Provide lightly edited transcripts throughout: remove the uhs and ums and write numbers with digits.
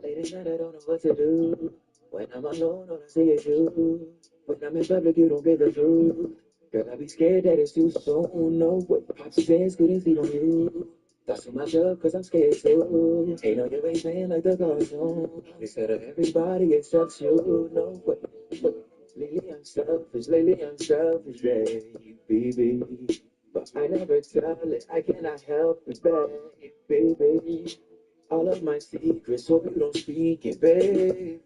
Late at night, I don't know what to do. When I'm alone, all I see is you. When I'm in public, you don't get the truth. Girl, I be scared that it's too soon. No way, Pops says couldn't feed on you. Thoughts to myself, cause I'm scared too. Ain't no you ain't playing like the cartoon. Instead of everybody except you. No way, lately I'm selfish, baby. But I never tell it, I cannot help it, baby. All of my secrets, hope you don't speak it, baby.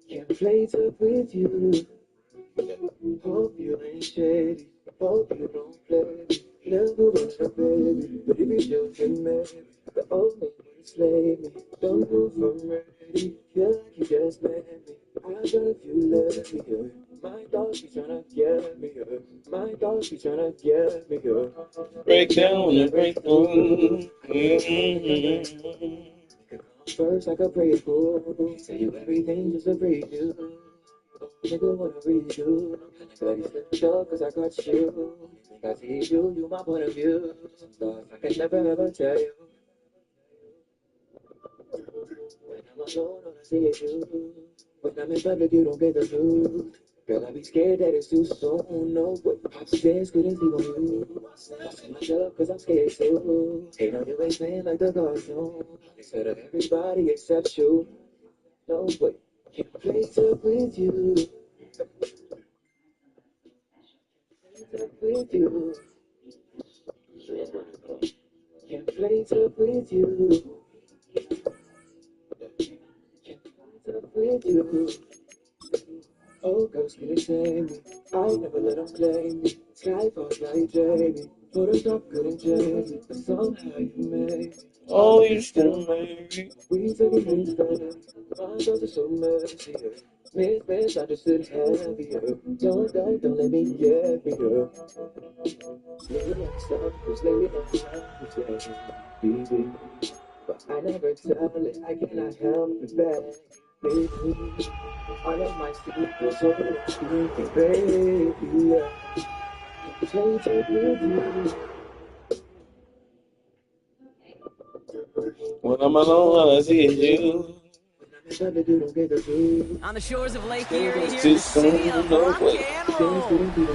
Can't play tough with you. Hope you ain't shady. Hope you don't play. Love who wants your baby, but if you don't get married, the old man would enslave me. Don't move from ready. Feel like you just met me. I love you, let me go. My thoughts be tryna get me up. My thoughts be tryna get me up. Break down and break through. First, like a preschool. Say you everything just a preview. Nigga wanna read you. But you slipped up cause I got you. I see you my point of view. Stuff I can never ever tell you. When I'm alone, all I see is you. When I'm in public, you don't get the truth. Girl, I be scared that it's too soon. No way, Pops says couldn't sleep on you. Lost myself cause I'm scared too. Ain't no you ain't playing like the cartoon. Instead of everybody except you. No way, can't play tough with you. With you. Can't play tough with you. Can't play tough with you. Oh, girls couldn't save me. I never let them claim me. Sky falls like Jamie. Photoshop couldn't change me. But somehow you made me. Oh, you still married. We take it things better. My thoughts are so messy. Miss, I just sit heavier. Don't let me get me up. Lately I'm selfish, baby. But I never tell it, I cannot help it, baby. All of my secrets, so speaking, baby. Play with you. When I'm alone, all I see is you. On the shores of Lake Erie, here in the city of rock and roll.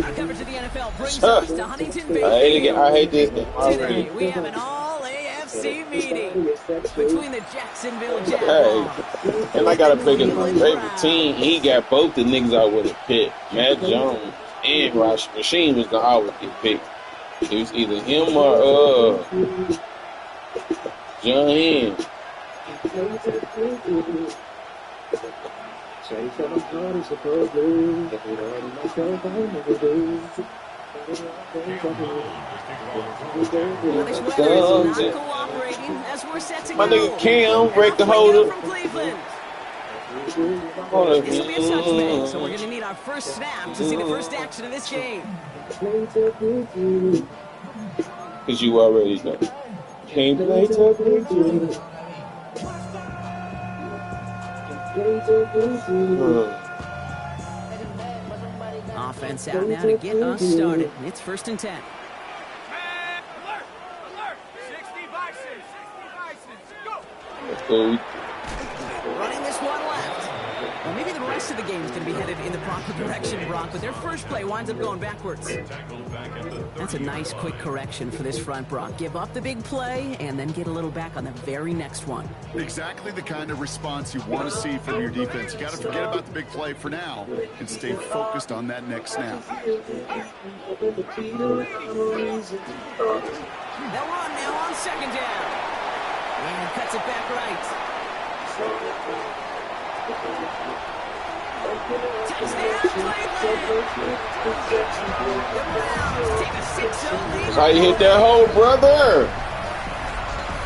Our coverage of the NFL brings us to Huntington Bay. I hate this thing already. Today, we have an all-AFC meeting between the Jacksonville Jaguars. And I gotta pick my favorite team. He got both the niggas I would have picked. Matt Jones and Rosh Machine was gonna always get picked. It was either him or John Henn. My nigga Cam break the holder. This will be a touchback, so we're going to need our first snap to see the first action of this game. Cause you already know. Can't play tough with you. Offense out now to get us started. It's 1st and 10. Man, alert! 60 vices! Go! Let's go. Running this one left. Well, maybe the rest of the game is going to be headed in the proper direction, Brock, but their first play winds up going backwards. That's a nice, quick correction for this front, Brock. Give up the big play and then get a little back on the very next one. Exactly the kind of response you want to see from your defense. You got to forget about the big play for now and stay focused on that next snap. They'll run now on 2nd down. And cuts it back right. That's how you hit that hole, brother.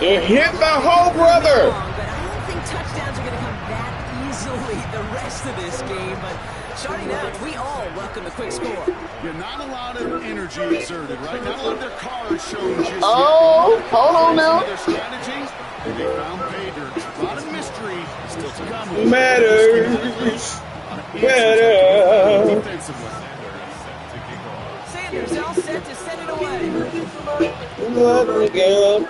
You hit the hole, brother. But I don't think touchdowns are going to come that easily the rest of this game. But starting out, we all welcome the quick score. Yeah, not a lot of energy exerted, right? Not a lot of their cards shown just yet. Oh, hold on now. Their strategy, they found pay dirt. A lot of mystery still to come. Matters. Better. Defensively. Sanders all set to send it away. Love me, girl.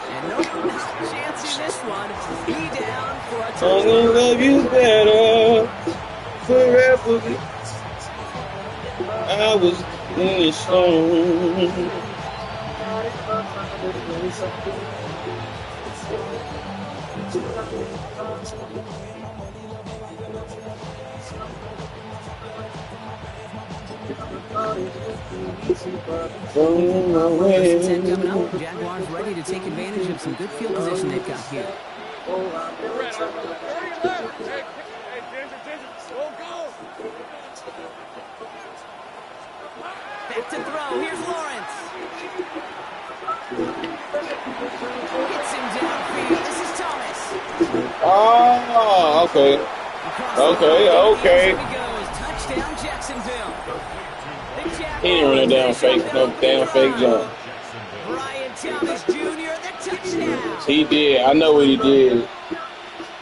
And no chance in this one. He down for a I'm touchdown. gonna love you better forever. I was in the stone. Going my way. First and 10 coming up. Jaguars ready to take advantage of some good field position they've got here. Back to throw. Here's Lawrence. Hits him downfield. This is Thomas. Oh, okay. Okay. Here he goes. Touchdown, Jacksonville. He didn't run a damn fake jump. Brian Thomas Jr. the touchdown. He did. I know what he did.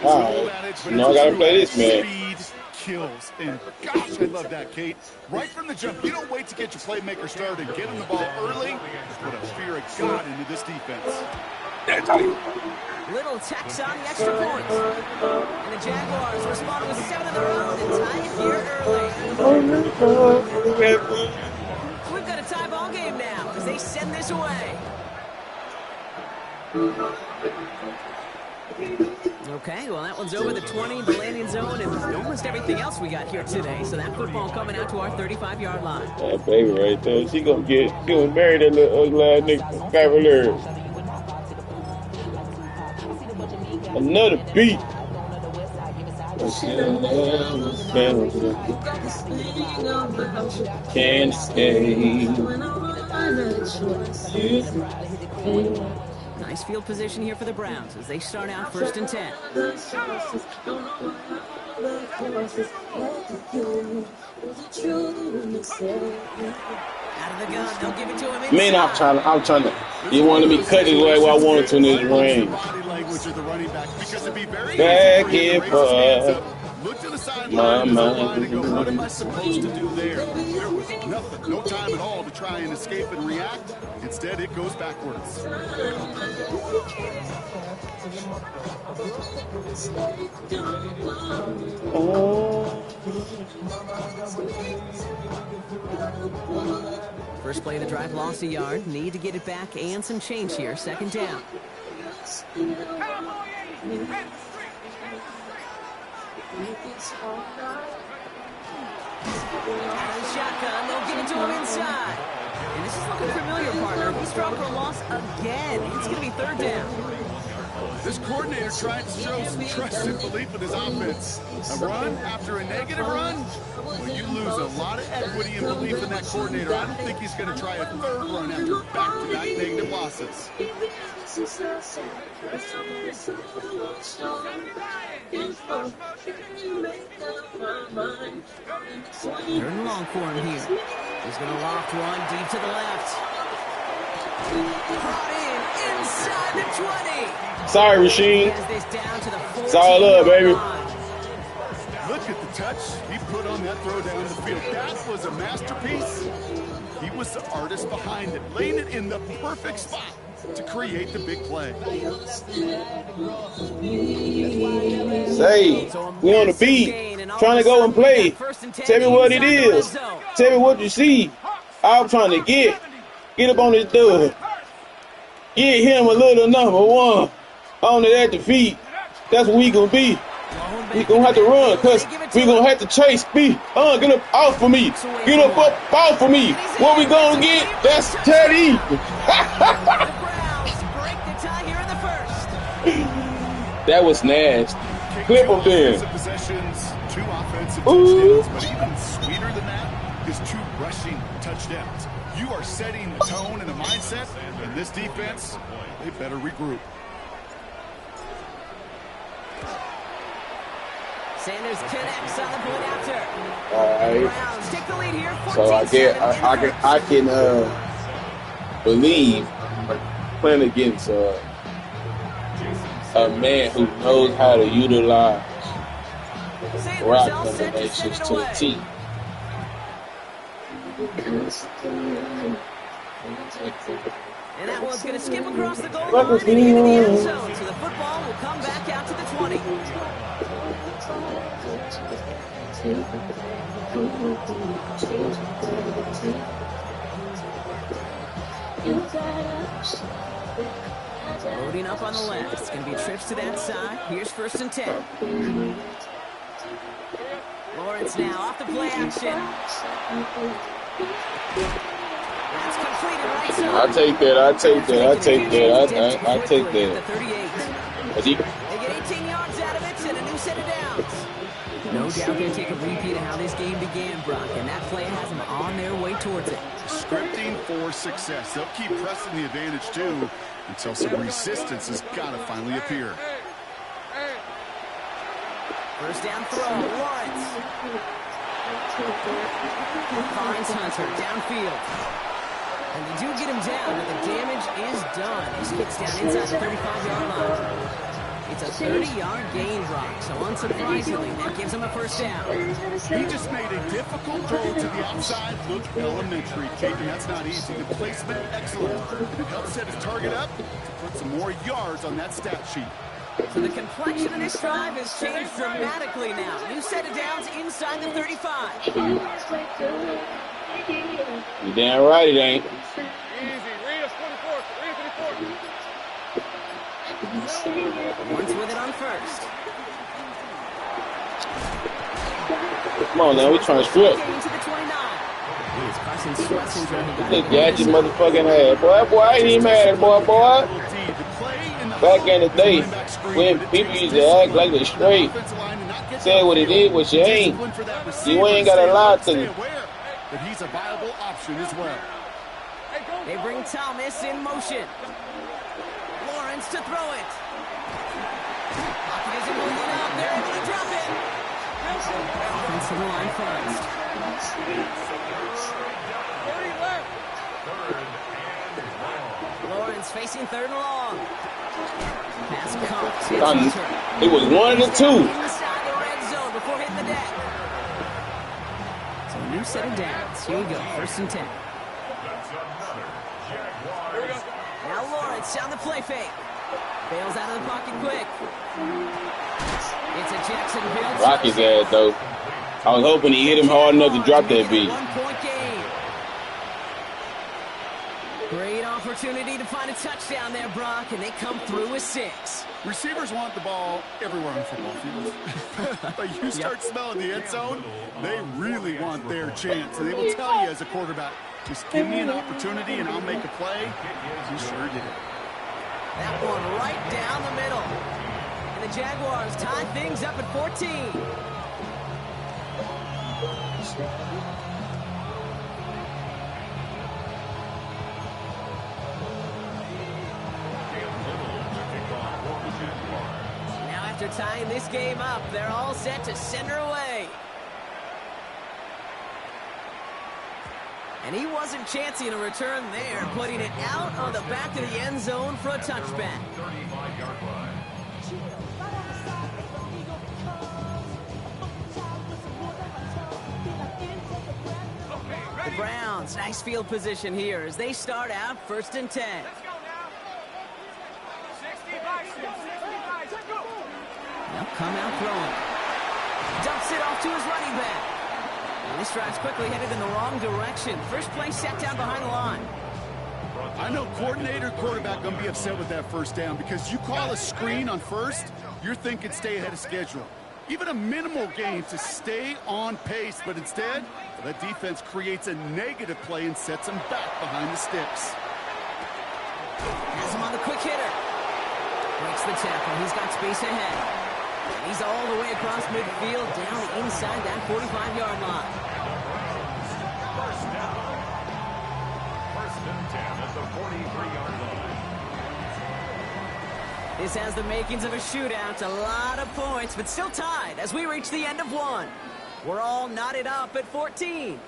All right. You know I gotta play this, man. Speed kills. And gosh, I love that, Kate. Right from the jump, you don't wait to get your playmaker started. Get him the ball early. Put a fear of God into this defense. Little tax on the extra point. And the Jaguars respond with 7 of their own and tie it here early. We've got a tie ball game now as they send this away. Okay, well, that one's over the 20, the landing zone, and almost everything else we got here today. So that football coming out to our 35-yard line. That baby right there. She gonna marry that little ugly ass nigga Cavalier. Another beat. Can't escape. Nice field position here for the Browns as they start out 1st and 10. Out of the gun, they'll give it to him inside. Man, I'm trying to. He wanted me to cut his way while I wanted to in his range. Body language of the running back, because it'd be very Back easy here for him to raise his hands for up, look to the my sideline and mind. go, what am I supposed to do there? There was nothing, no time at all to try and escape and react. Instead, it goes backwards. First play of the drive, lost a yard. Need to get it back and some change here. 2nd down. Out of the shotgun, they'll give it to him inside. And this is looking familiar, partner. He's thrown for a loss again. It's going to be 3rd down. This coordinator trying to show some trust and belief in his offense. A run after a negative run? Well, you lose a lot of equity and belief in that coordinator. I don't think he's going to try a 3rd run after back-to-back negative losses. 3rd and long for him here. He's going to loft one deep to the left. Brought in inside the 20. Sorry, Rasheen. Has this down to the It's all up, baby. Look at the touch he put on that throw down the field. That was a masterpiece. He was the artist behind it, laying it in the perfect spot to create the big play. Say, we on the beat, trying to go and play. Tell me what it is. Tell me what you see. I'm trying to get up on this dude. Get him a little number 1 on it at the feet. That's what we gonna be. We gonna have to run, cause we gonna have to chase. Get up off for me. Get up off for me. What we gonna get? That's Teddy. That was nasty. Clip him then. Possessions, 2 offensive touchdowns, but even sweeter than that is 2 rushing touchdowns. You are setting the tone and the mindset, and this defense, they better regroup. Sanders connects on the point after. All right. Browns take the lead here. So I can believe playing against a man who knows how to utilize route combinations to the T. And that one's going to skip across the goal line and into the end zone. So the football will come back out to the 20. Loading up on the left. It's going to be trips to that side. Here's 1st and 10. Lawrence now off the play action. That's completed right side. I take that. I take that. I take that. I take that. They get 18 yards out of it and a new set of downs. No doubt they'll take a repeat of how this game began, Brock, and that play has them on their way towards it. Scripting for success. They'll keep pressing the advantage, too, until some resistance has got to finally appear. First down throw, Lawrence. Finds Hunter downfield. And they do get him down, but the damage is done. This gets down inside the 35-yard line. It's a 30-yard gain, Brock, so unsurprisingly, that gives him a first down. He just made a difficult throw to the outside. Look elementary, Kate, and that's not easy. The placement, excellent. And it helps set his target up to put some more yards on that stat sheet. So the complexion of this drive has changed dramatically now. New set of downs inside the 35. You damn right it ain't. Easy. Read us 24. Read 24. Once with it on first. Come on now, we trying to strip. Gain to the 29. It's Carson Schlesinger who got Look, it. got your motherfucking ass. Boy, I ain't even mad at boy. Back in the day, when people used to act like they straight, say what it is, what you ain't. You ain't got to lie to me. But he's a viable option as well. They bring Thomas in motion. Lawrence to throw it. Pocket isn't moving up. They're able to drop it. Offensive line first. 30 left. Lawrence facing 3rd and long. Pass comes. It was 1 of the 2. Inside the red zone before hitting the deck. So a new set of downs. Here we go. 1st and 10. Now Lawrence on the play fake. Bails out of the pocket quick. It's a Jacksonville. Rock his ass, though. I was hoping he hit him hard enough to drop that beat. 1-point game. Great opportunity to find a touchdown there, Brock, and they come through with 6. Receivers want the ball everywhere on football fields. But you start smelling the end zone, they really want their chance. And they will tell you as a quarterback, just give me an opportunity and I'll make a play. He sure did. That one right down the middle. And the Jaguars tie things up at 14. Now after tying this game up, they're all set to send her away. And he wasn't chancing a return there, putting it out on the back of the end zone for a touchback. The Browns, nice field position here as they start out 1st and 10. Let's go now. 60 by 6. 60 by 6. Go. They'll come out throwing. Dumps it off to his running back. And this drive's quickly headed in the wrong direction. First play set down behind the line. I know coordinator, quarterback going to be upset with that first down because you call a screen on first, you're thinking stay ahead of schedule. Even a minimal gain to stay on pace, but instead, that defense creates a negative play and sets him back behind the sticks. Has him on the quick hitter. Breaks the tackle. He's got space ahead. And he's all the way across midfield down inside that 45-yard line. First down. 1st and 10 at the 43-yard line. This has the makings of a shootout. A lot of points, but still tied as we reach the end of one. We're all knotted up at 14.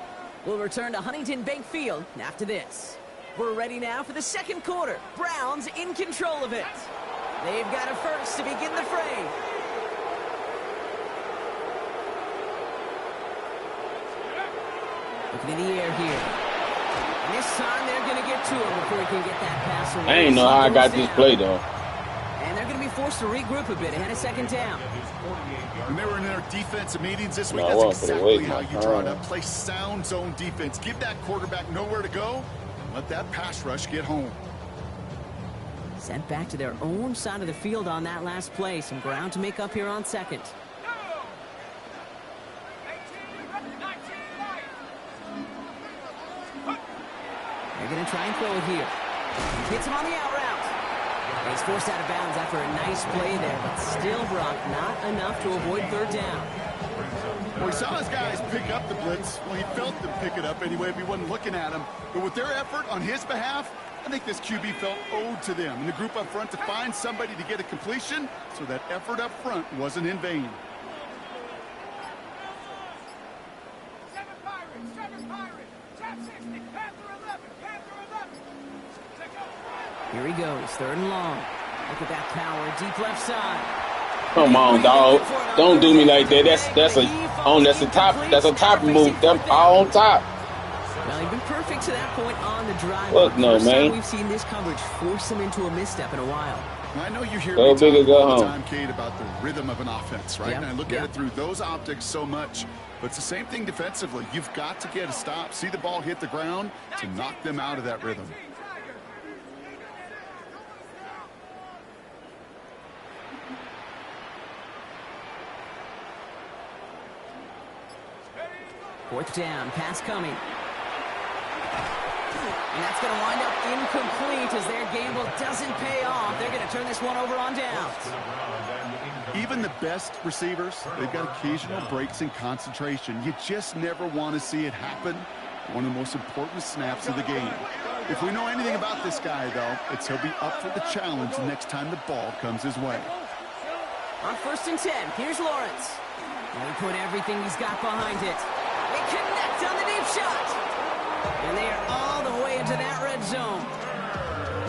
We'll return to Huntington Bank Field after this. We're ready now for the second quarter. Browns in control of it. They've got a first to begin the fray. Looking in the air here. And this time they're going to get to him before he can get that pass away. I ain't know how I got this play, though. And they're going to be forced to regroup a bit ahead of second down. When they were in their defensive meetings this week, that's exactly how you draw it up. Play sound zone defense. Give that quarterback nowhere to go, and let that pass rush get home. Sent back to their own side of the field on that last play. Some ground to make up here on second. They're going to try and throw it here. Hits him on the out route. He's forced out of bounds after a nice play there, but still, Brock, not enough to avoid third down. Well, he saw his guys pick up the blitz. Well, he felt them pick it up anyway if he wasn't looking at him. But with their effort on his behalf, I think this QB felt owed to them and the group up front to find somebody to get a completion, so that effort up front wasn't in vain. Here he goes, third and long. Look at that power, deep left side. Come on, dog. Don't do me like that. That's a top move. That's all on top. Well, he's been perfect to that point on the drive. Look, no, First man. time we've seen this coverage force him into a misstep in a while. I know you hear Go me big or talk go all the home. time, Kate, about the rhythm of an offense, right? Yep, And I look yep. at it through those optics so much. But it's the same thing defensively. You've got to get a stop, see the ball hit the ground to knock them out of that rhythm. Fourth down, pass coming. And that's going to wind up incomplete as their gamble doesn't pay off. They're going to turn this one over on downs. Even the best receivers, they've got occasional breaks in concentration. You just never want to see it happen. One of the most important snaps of the game. If we know anything about this guy, though, it's he'll be up for the challenge the next time the ball comes his way. On 1st and 10, here's Lawrence. And he put everything he's got behind it. They connect on the deep shot. And they are all the way into that red zone.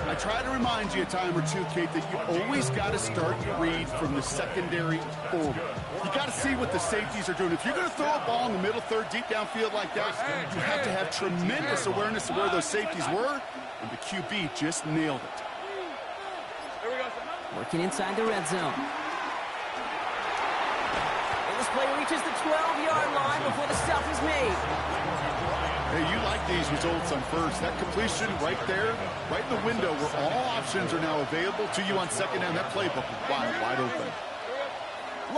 I try to remind you a time or two, Kate, that you always got to start your read from the secondary forward. You got to see what the safeties are doing. If you're going to throw a ball in the middle third, deep downfield like that, you have to have tremendous awareness of where those safeties were, and the QB just nailed it. Working inside the red zone. And this play reaches the 12-yard line before the stop is made. Hey, you like these results on first. That completion right there, right in the window where all options are now available to you on second down. That playbook is wide open.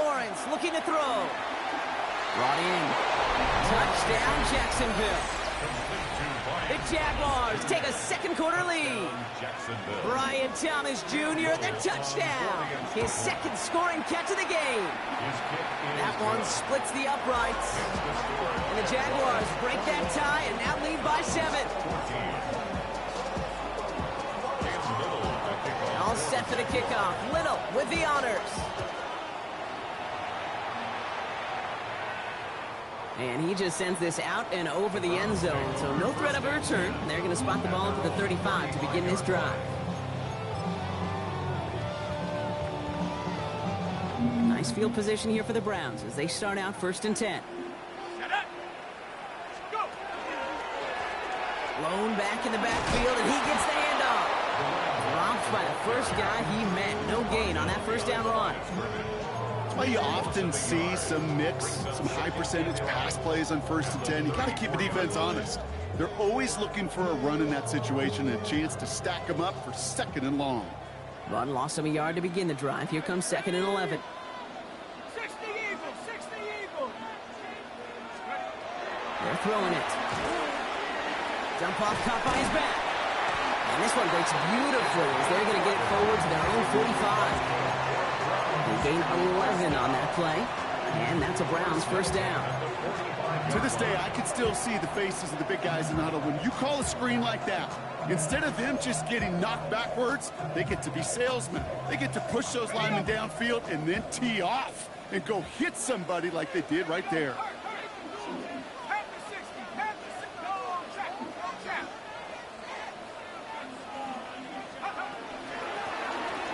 Lawrence looking to throw. Brought in. Touchdown, Jacksonville. The Jaguars take a second quarter lead. Brian Thomas Jr. the touchdown. His second scoring catch of the game. That one splits the uprights. And the Jaguars break that tie and now lead by 7. All set for the kickoff. Little with the honors. And he just sends this out and over the end zone. So no threat of a return. They're going to spot the ball to the 35 to begin this drive. Nice field position here for the Browns as they start out 1st and 10. Blown back in the backfield, and he gets the handoff. Dropped by the first guy he met. No gain on that first down run. That's why you often see some mix, some high percentage pass plays on 1st and 10. You got to keep the defense honest. They're always looking for a run in that situation and a chance to stack them up for 2nd and long. Run lost him a yard to begin the drive. Here comes 2nd and 11. 60 Eagles, 60 Eagles. They're throwing it. Jump off, caught by his back. And this one breaks beautifully as they're going to get it forward to their own 45. They gain 11 on that play. And that's a Browns first down. To this day, I can still see the faces of the big guys in the huddle. When you call a screen like that, instead of them just getting knocked backwards, they get to be salesmen. They get to push those linemen downfield and then tee off and go hit somebody like they did right there.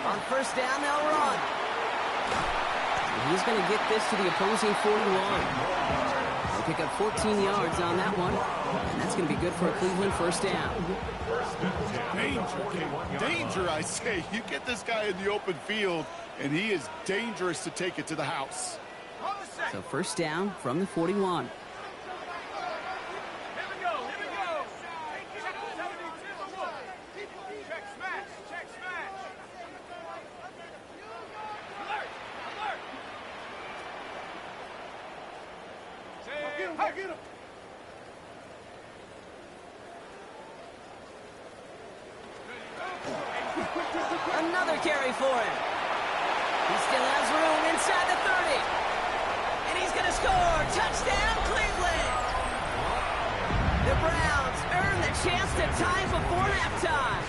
On first down, they'll run. He's going to get this to the opposing 41. They'll pick up 14 yards on that one, and that's going to be good for a Cleveland first down. Danger, I say. You get this guy in the open field, and he is dangerous to take it to the house. So first down from the 41. Another carry for him. He still has room inside the 30. And he's going to score. Touchdown, Cleveland. The Browns earn the chance to tie before halftime.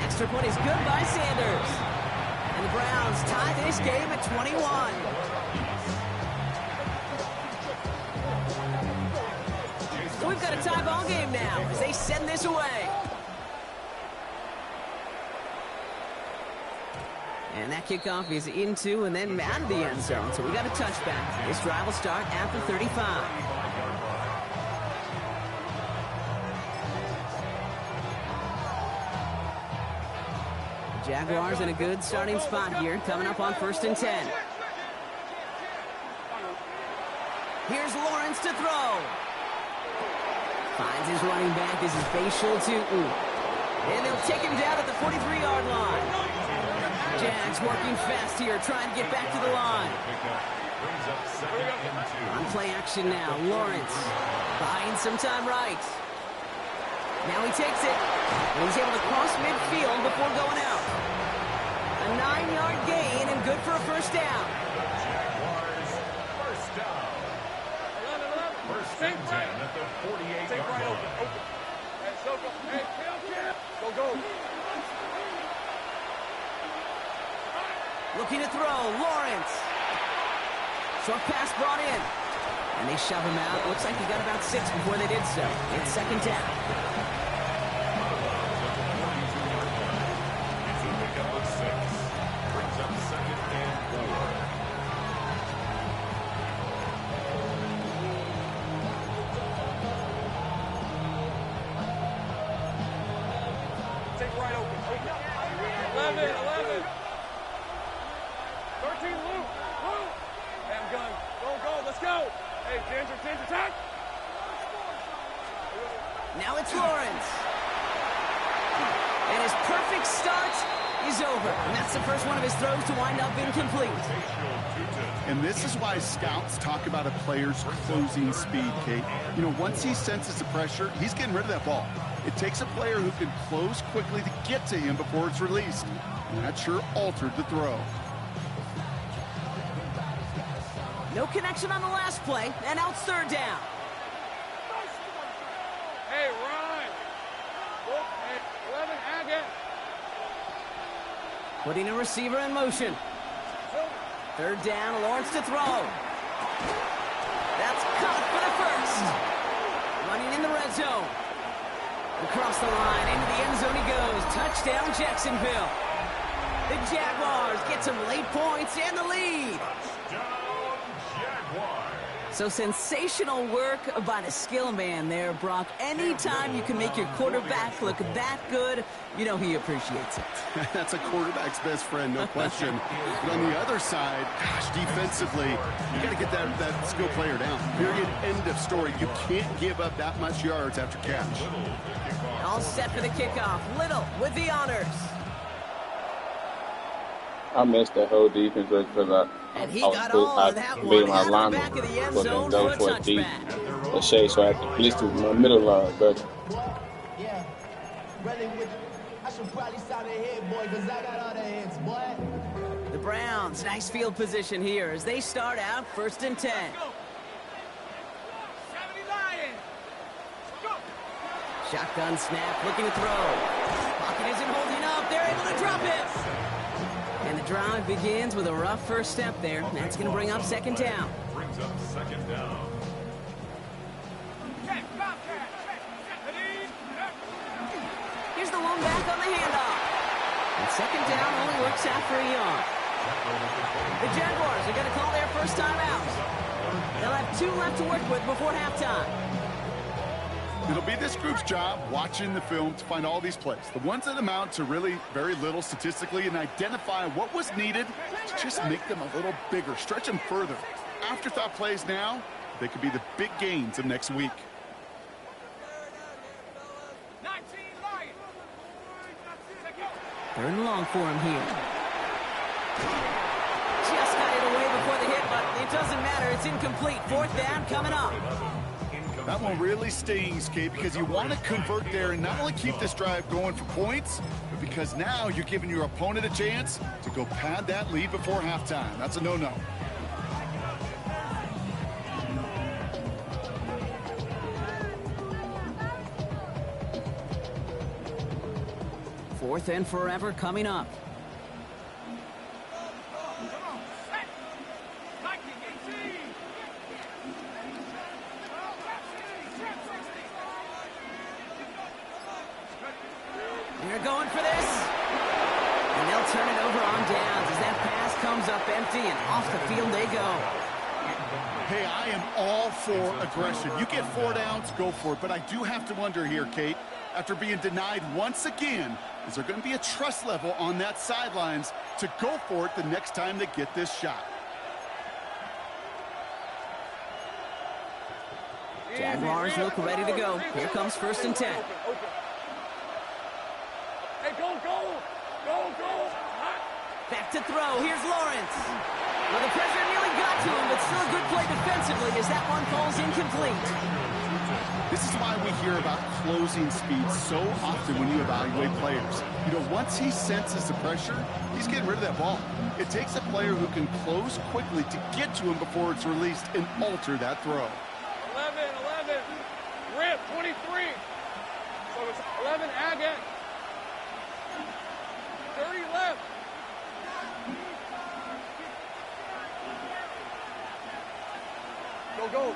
Extra point is good by Sanders. And the Browns tie this game at 21. So we've got a tie ball game now as they send this away. And that kickoff is into and then out of the end zone. So we got a touchback. This drive will start at the 35. Jaguars in a good starting spot here, coming up on 1st and 10. Here's Lawrence to throw. Finds his running back. This is Facial Tootin. And they'll take him down at the 43-yard line. Jags working fast here, trying to get back to the line. On play action now, Lawrence buying some time right. Now he takes it, and he's able to cross midfield before going out. A 9-yard gain and good for a first down. First down. First and 10 at the 48-yard line. Go. Looking to throw, Lawrence. Short pass brought in. And they shove him out. Looks like he got about 6 before they did so. It's second down. Take right open. 11. 13, Luke. Damn gun. Go. Let's go. Hey, Ginger, attack. Now it's Lawrence. And his perfect start is over. And that's the first one of his throws to wind up incomplete. And this is why scouts talk about a player's closing speed, Kate. You know, once he senses the pressure, he's getting rid of that ball. It takes a player who can close quickly to get to him before it's released. And that sure altered the throw. No connection on the last play, and out third down. Hey, Ryan. Hey, 11, again. Putting a receiver in motion. Third down, Lawrence to throw. That's caught for the first. Running in the red zone. Across the line, into the end zone he goes. Touchdown, Jacksonville. The Jaguars get some late points and the lead. So sensational work by the skill man there, Brock. Anytime you can make your quarterback look that good, you know he appreciates it. That's a quarterback's best friend, no question. But on the other side, gosh, defensively, you got to get that skill player down. Period, end of story. You can't give up that much yards after catch. All set for the kickoff. Little with the honors. I missed that whole defense because I got all of that one my out of the lineman back of the end for zone them for a go for a deep touchback. a shade, so I had to blitz through my middle line, but Yeah, running with. I should probably stop it here, boy, because I got all the hits, boy. The Browns, nice field position here as they start out 1st and 10. Shotgun snap, looking to throw. Pocket isn't holding up. They're able to drop it. And the drive begins with a rough first step there. That's going to bring up 2nd down. Brings up 2nd down. Here's the one back on the handoff. And 2nd down only works out for a yard. The Jaguars are going to call their first time out. They'll have 2 left to work with before halftime. It'll be this group's job watching the film to find all these plays, the ones that amount to really very little statistically, and identify what was needed to just make them a little bigger, stretch them further. Afterthought plays now, they could be the big gains of next week. Third and long for him here. Just got it away before the hit, but it doesn't matter. It's incomplete. 4th down coming up. That one really stings, Kate, because you want to convert there and not only keep this drive going for points, but because now you're giving your opponent a chance to go pad that lead before halftime. That's a no-no. Fourth and forever coming up. They're going for this. And they'll turn it over on downs as that pass comes up empty and off the field they go. Hey, I am all for aggression. You get 4 downs, go for it. But I do have to wonder here, Kate, after being denied once again, is there going to be a trust level on that sidelines to go for it the next time they get this shot? Jaguars look ready to go. Here comes 1st and 10. Hey, go! Back to throw. Here's Lawrence. Well, the pressure nearly got to him, but still a good play defensively as that one falls incomplete. This is why we hear about closing speed so often when you evaluate players. You know, once he senses the pressure, he's getting rid of that ball. It takes a player who can close quickly to get to him before it's released and alter that throw. 11. Rip, 23. So it's 11, Agate. 30 left. Go.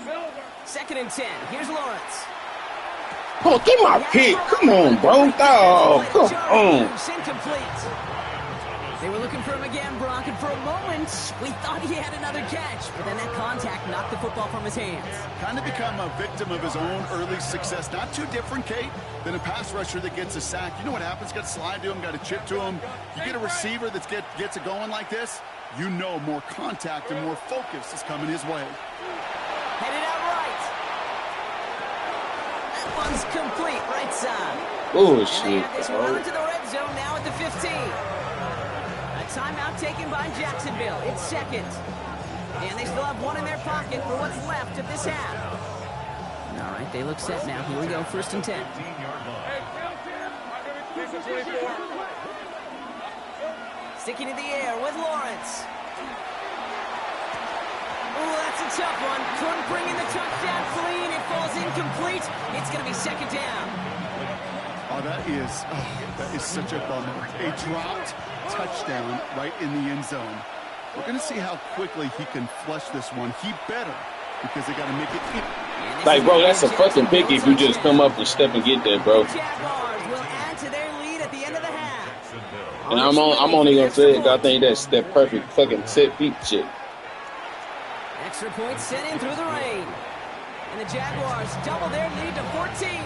Silver. 2nd and 10. Here's Lawrence. Oh, get my pick. Come on, bro. Oh, come on. Incomplete. They were looking for him again, Brock, and for a moment, we thought he had another catch, but then that contact knocked the football from his hands. Kind of become a victim of his own early success. Not too different, Kate, than a pass rusher that gets a sack. You know what happens? Got to slide to him, got to chip to him. You get a receiver that gets it going like this, you know more contact and more focus is coming his way. Headed out right. That one's complete, right side. Bullshit. And they have this run into the red zone now at the 15. A timeout taken by Jacksonville. It's 2nd. And they still have 1 in their pocket for what's left of this half. All right, they look set now. Here we go, 1st and 10. Sticking in the air with Lawrence. Oh, that's a tough one. Couldn't bring in the touchdown clean. It falls incomplete. It's going to be 2nd down. Oh, that is such a bummer. A dropped touchdown right in the end zone. We're going to see how quickly he can flush this one. He better, because they got to make it in. Like, bro, that's a fucking biggie if you just come up and step and get there, bro. Jaguars will add to their lead at the end of the half. And I'm only gonna say it, I think that's that perfect fucking set feet shit. Extra points sent in through the rain. And the Jaguars double their lead to 14.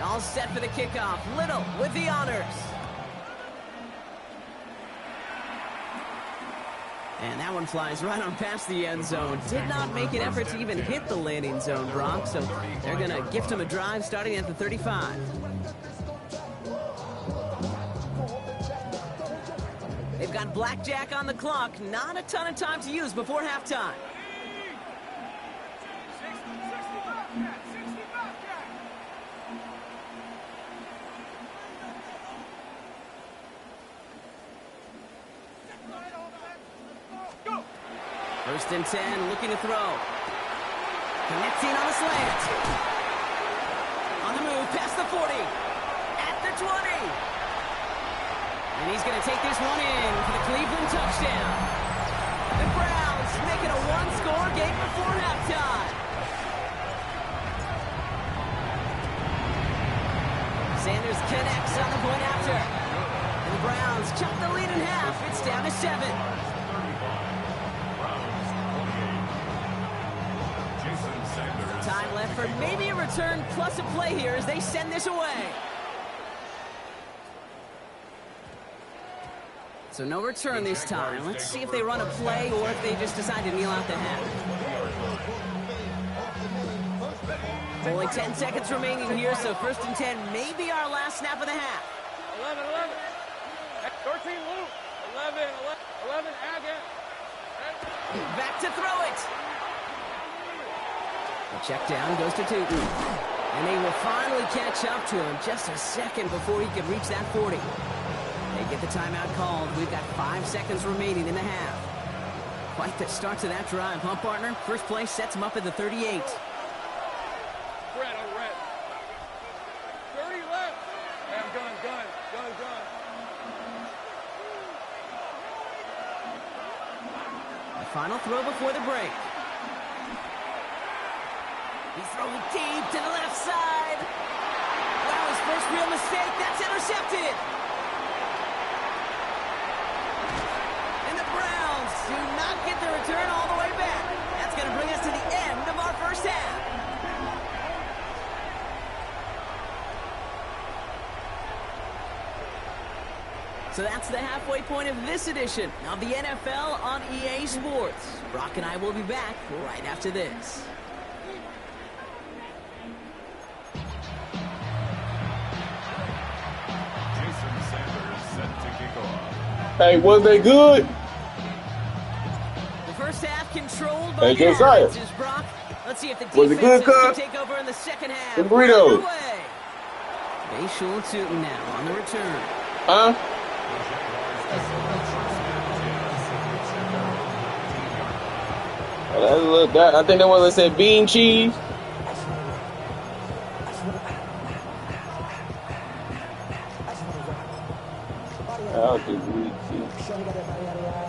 All set for the kickoff. Little with the honors. And that one flies right on past the end zone. Did not make an effort to even hit the landing zone, Brock. So they're going to gift him a drive starting at the 35. They've got blackjack on the clock. Not a ton of time to use before halftime. First and 10, looking to throw. Connecting on the slant. On the move, past the 40. At the 20. And he's going to take this one in for the Cleveland touchdown. The Browns make it a one-score game before halftime. Sanders connects on the point after. And the Browns chop the lead in half. It's down to 7. Time left for maybe a return plus a play here as they send this away. So no return this time. Let's see if they run a play or if they just decide to kneel out the half. Only 10 seconds remaining here, so first and 10 may be our last snap of the half. 11, 13, Luke. 11, again. Back to throw it. The check down goes to Tootin. And they will finally catch up to him just a second before he could reach that 40. They get the timeout called. We've got 5 seconds remaining in the half. Quite the start to that drive, huh, partner? First play sets him up at the 38. Red on red. 30 left. And gun. The final throw before the break. He's throwing deep to the left side. That was first real mistake. That's intercepted. And the Browns do not get the return all the way back. That's going to bring us to the end of our first half. So that's the halfway point of this edition of the NFL on EA Sports. Brock and I will be back right after this. Hey, was they good? The first half controlled by Hey, the Josiah. offenses, Brock. Let's see if the Was it good, defenses can cuz? take over in the second half. The burritos. Bayshore Tootin now on the return. Huh? I think that was I said bean cheese. I'll do bean cheese.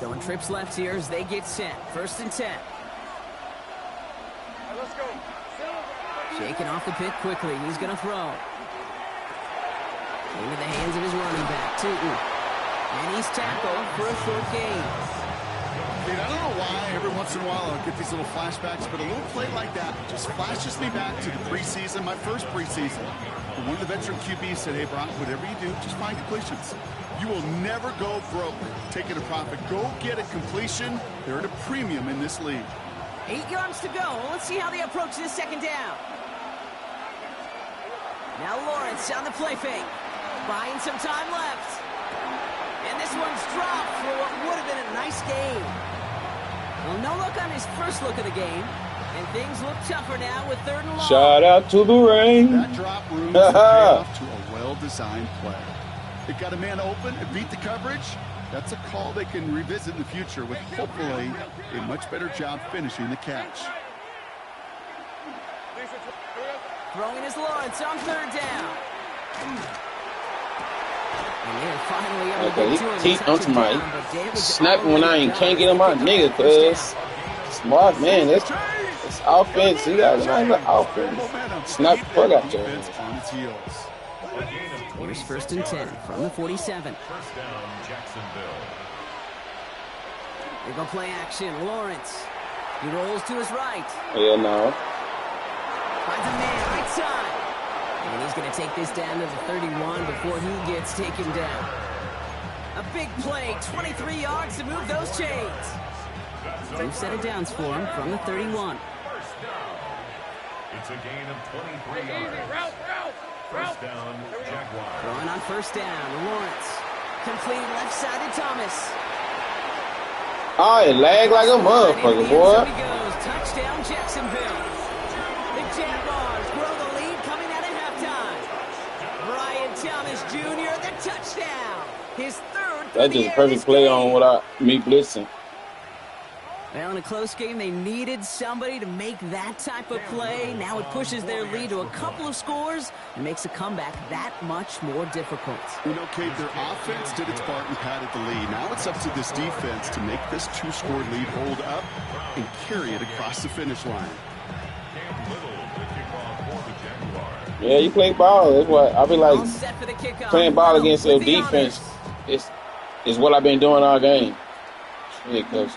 Going trips left here as they get set. First and 10. Let's go. Shaking off the pit quickly. He's going to throw. Into the hands of his running back, Tootin. And he's tackled for a short gain. Dude, I don't know why every once in a while I'll get these little flashbacks, but a little play like that just flashes me back to the preseason, my first preseason. And one of the veteran QBs said, hey, Brock, whatever you do, just find completions. You will never go broke taking a profit. Go get a completion. They're at a premium in this league. 8 yards to go. Let's see how they approach this second down. Now Lawrence on the play fake. Buying some time left. And this one's dropped for what would have been a nice gain. Well, no look on his first look of the game. And things look tougher now with third and long. Shout out to the rain. That drop room is a payoff to a well-designed play. It got a man open and beat the coverage. That's a call they can revisit in the future with hopefully a much better job finishing the catch. Throwing is Lawrence on third down. And they're finally able to Okay, get to him. teeth onto my But snapping when I can't get on my nigga, cuz. Smart man, that's offense. You guys know the offense. Snap the fuck out there. Defense on its heels. Here's first and 10 from the 47. First down, Jacksonville. They go play action. Lawrence. He rolls to his right. Yeah, no. Finds a man right side. And he's going to take this down to the 31 before he gets taken down. A big play, 23 yards to move those chains. 2 set of downs for him from the 31. It's a gain of 23 yards. First down, Jaguars. Throwing on first down, Lawrence. Completed left side to Thomas. Oh, it lagged like a motherfucker, boy. He goes. Touchdown, Jacksonville. The Jaguars grow the lead coming out of halftime. Brian Thomas Jr., the touchdown. His third. That's just a perfect play on without me blitzing. Well, in a close game, they needed somebody to make that type of play. Now it pushes their lead to a couple of scores and makes a comeback that much more difficult. You know, Kate, their offense did its part and padded the lead. Now it's up to this defense to make this two-score lead hold up and carry it across the finish line. Yeah, you play ball. That's what I be like. Playing ball against your defense is what I've been doing all game. Yeah, because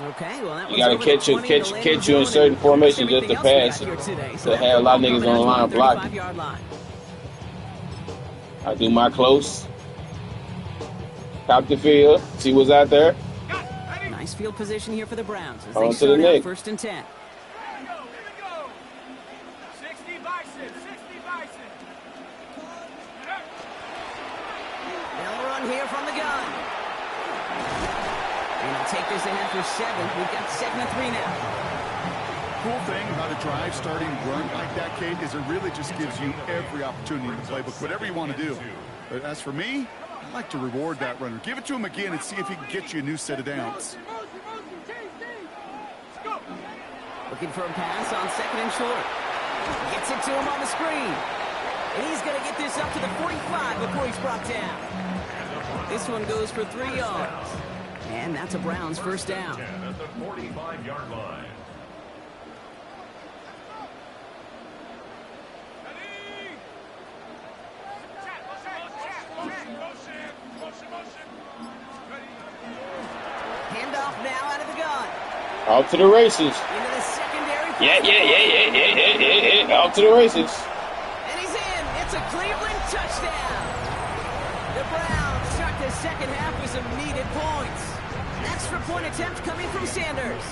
okay, well, that you gotta catch you in certain formations just to pass. To have a lot of niggas on the line blocking. I do my close. Top the field. See what's out there. Nice field position here for the Browns as On they to start the out neck. 1st and 10. 60 Bison, 60 Bison. They'll run here from the gun. And they'll take this ahead for 7. We've got 2nd and 3 now. Cool thing about a drive starting run like that, Kate, is it really just gives you every opportunity in the playbook, whatever you want to do. But as for me, I like to reward that runner. Give it to him again and see if he can get you a new set of downs. Looking for a pass on 2nd and short. Gets it to him on the screen. And he's going to get this up to the 45 before he's brought down. This one goes for 3 yards. And that's a Browns first down. At the 45-yard line. Handoff now out of the gun. Out to the races. Into the secondary. Yeah. Out to the races. And he's in. It's a Cleveland touchdown. The Browns start the second half with some needed points. Extra point attempt coming from Sanders.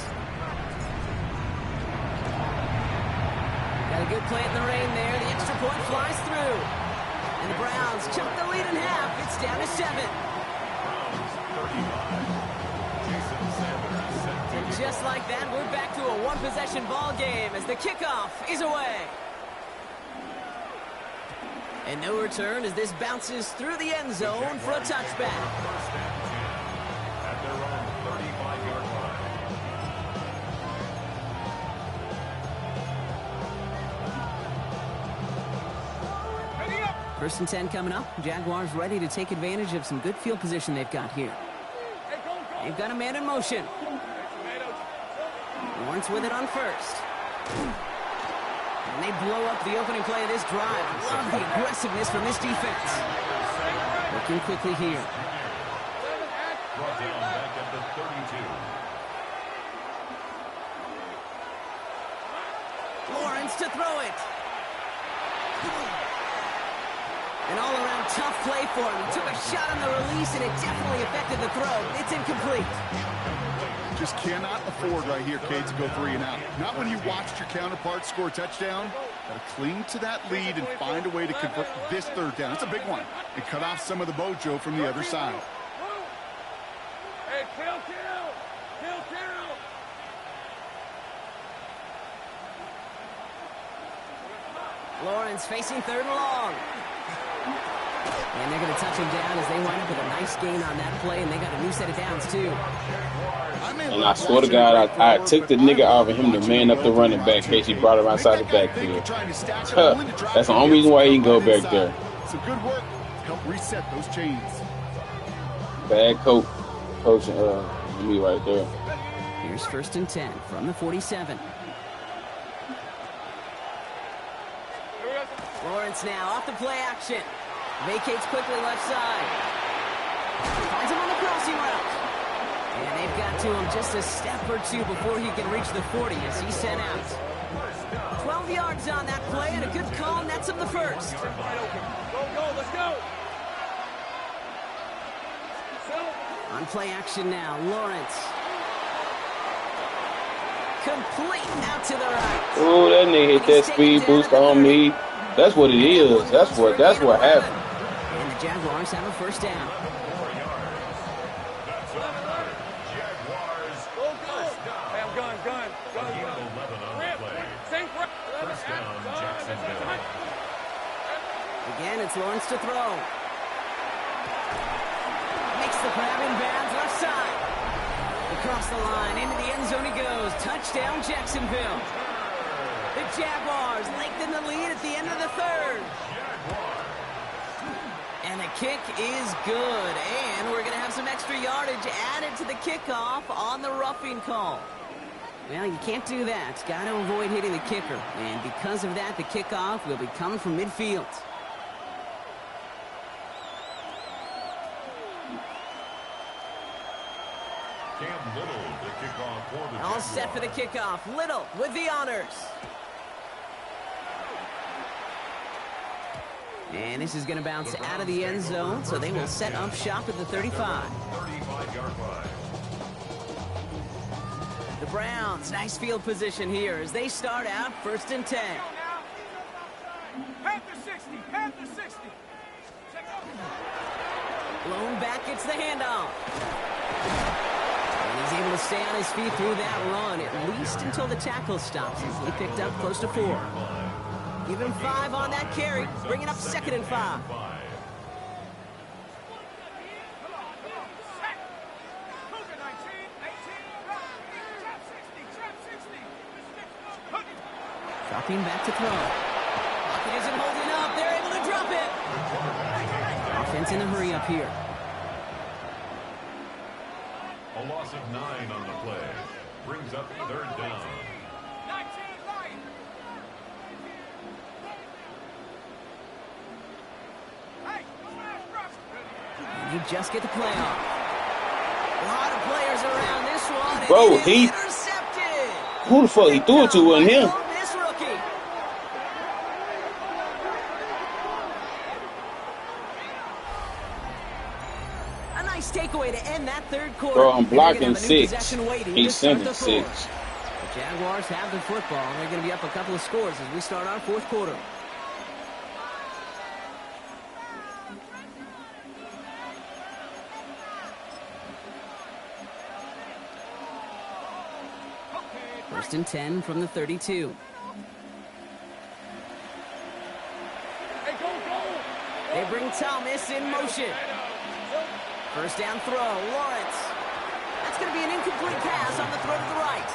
Got a good play in the rain there. The extra point flies through. And the Browns chunk the lead in half. It's down to 7. And just like that, we're back to a one-possession ball game as the kickoff is away. And no return as this bounces through the end zone for a touchback. At their own 35-yard line. First and 10 coming up. Jaguars ready to take advantage of some good field position they've got here. They've got a man in motion. Lawrence with it on first. And they blow up the opening play of this drive. Love the aggressiveness from this defense. Looking quickly here. Brought down back at the 32. Lawrence to throw it. An all-around tough play for him. He took a shot on the release, and it definitely affected the throw. It's incomplete. Just cannot afford right here, Kate, to go 3 and out. Not when you watched your counterpart score a touchdown. Got to cling to that lead and find a way to convert this 3rd down. It's a big one. And cut off some of the mojo from the other side. Hey, kill. Lawrence facing 3rd and long. And they're going to touch him down as they wind up with a nice gain on that play, and they got a new set of downs, too. And I swear to God, I took the nigga off of him to man up the running back in case he brought him outside the backfield. That's the only reason why he can go back there. Some good work to help reset those chains. Bad coaching, me right there. Here's 1st and 10 from the 47. Lawrence now off the play action. Vacates quickly left side. Finds him on the crossing route. And they've got to him just a step or 2 before he can reach the 40 as he's sent out. 12 yards on that play and a good call nets him the first. Go, let's go. On play action now, Lawrence. Complete out to the right. Oh, that nigga hit that speed boost on me. That's what it is. That's what happened. And the Jaguars have a first down. Again, it's Lawrence to throw. Makes the grab in bounds left side. Across the line, into the end zone he goes. Touchdown, Jacksonville. The Jaguars lengthen the lead at the end of the third. And the kick is good. And we're going to have some extra yardage added to the kickoff on the roughing call. Well, you can't do that. Got to avoid hitting the kicker. And because of that, the kickoff will be coming from midfield. All set for the kickoff. Little with the honors. And this is going to bounce out of the end zone, so they will set up shop at the 35. The Browns, nice field position here as they start out 1st and 10. Panther 60, Panther 60. Blown back, gets the handoff. And he's able to stay on his feet through that run, at least until the tackle stops. He picked up close to 4. Give him 5 on that carry, bringing up 2nd and 5. Dropping back to throw. Pocket isn't holding up. They're able to drop it. Offense in a hurry up here. A loss of 9 on the play. Brings up 3rd down. And you just get the play off. A lot of players around this one. Bro, he intercepted. Who the fuck he threw it to? Wasn't him. This rookie. A nice takeaway to end that 3rd quarter. Bro, I'm blocking 6. He's sending 6. The Jaguars have the football. They're going to be up a couple of scores as we start our 4th quarter. First and 10 from the 32. They bring Thomas in motion. First down throw, Lawrence. That's going to be an incomplete pass on the throw to the right.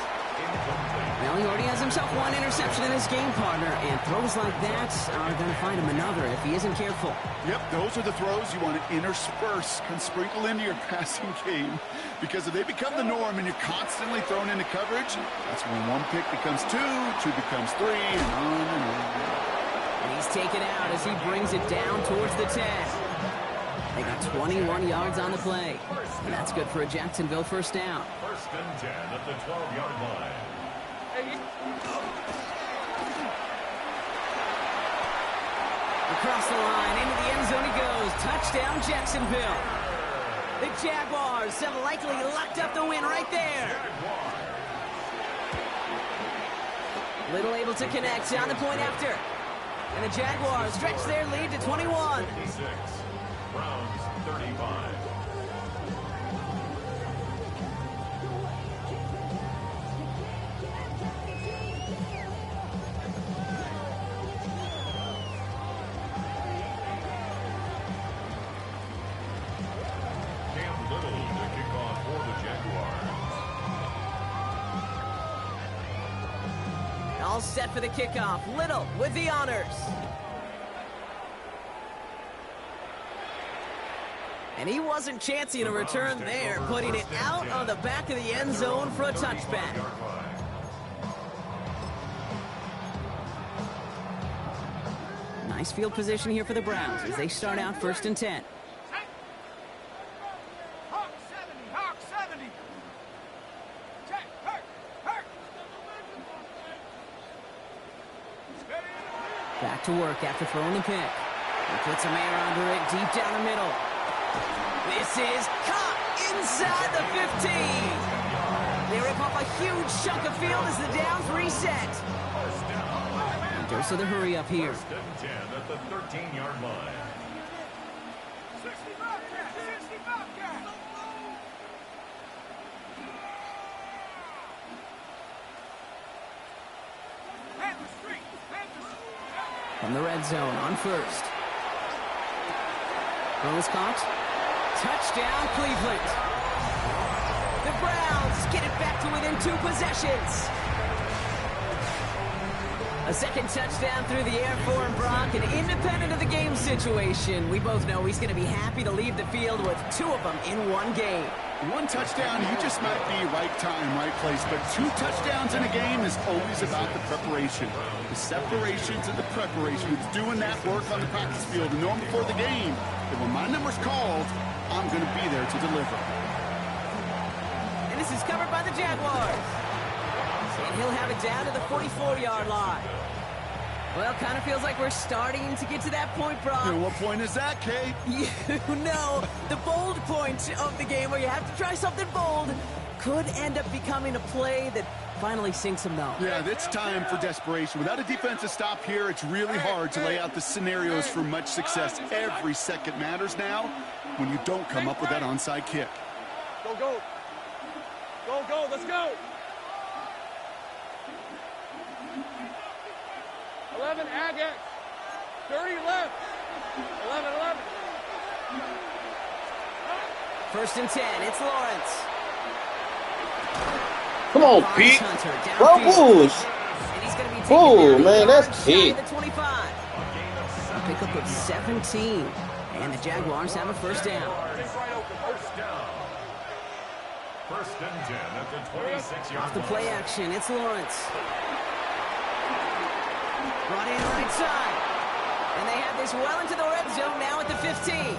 Well, he already has himself 1 interception in his game, partner, and throws like that are going to find him another if he isn't careful. Yep, those are the throws you want to intersperse and sprinkle into your passing game, because if they become the norm and you're constantly thrown into coverage, that's when 1 pick becomes 2, 2 becomes 3, and on and on. And he's taken out as he brings it down towards the 10. They got 21 yards on the play. And that's good for a Jacksonville first down. 1st and 10 at the 12-yard line. Across the line, into the end zone he goes. Touchdown, Jacksonville. The Jaguars have likely locked up the win right there. Little able to connect on the point after. And the Jaguars stretch their lead to 21. 56. Browns 35. All set for the kickoff. Little with the honors. And he wasn't chancing a return there, putting it out on the back of the end zone for a touchback. Nice field position here for the Browns as they start out 1st and 10. Back to work after throwing the pick. He puts a man under it deep down the middle. This is caught inside the 15. They rip off a huge chunk of field as the downs reset. And dose of the hurry up here. 10 at the 13-yard line. From the red zone on first. Throws caught. Touchdown, Cleveland. The Browns get it back to within 2 possessions. A second touchdown through the air for Brock, and independent of the game situation, we both know he's going to be happy to leave the field with 2 of them in one game. 1 touchdown, you just might be right time, right place, but 2 touchdowns in a game is always about the preparation. The separations and the preparation. It's doing that work on the practice field and knowing before the game that when my number's called, I'm going to be there to deliver. And this is covered by the Jaguars. And he'll have it down to the 44-yard line. Well, kind of feels like we're starting to get to that point, Brock. And what point is that, Kate? You know, the bold point of the game where you have to try something bold could end up becoming a play that finally sinks him, though. Yeah, it's time for desperation. Without a defensive stop here, it's really hard to lay out the scenarios for much success. Every second matters now when you don't come up with that onside kick. Go, go. Go, go, let's go. 11, Agate. 30 left. 11, 11. First and 10, it's Lawrence. Come on, Pete. Bro, Bulls. And he's going to be Oh, man, that's big. the 25. A pickup of 17. And the Jaguars have a first down. First and 10 at the 26-yard Off the play action, it's Lawrence. Brought in right side. And they have this well into the red zone now at the 15.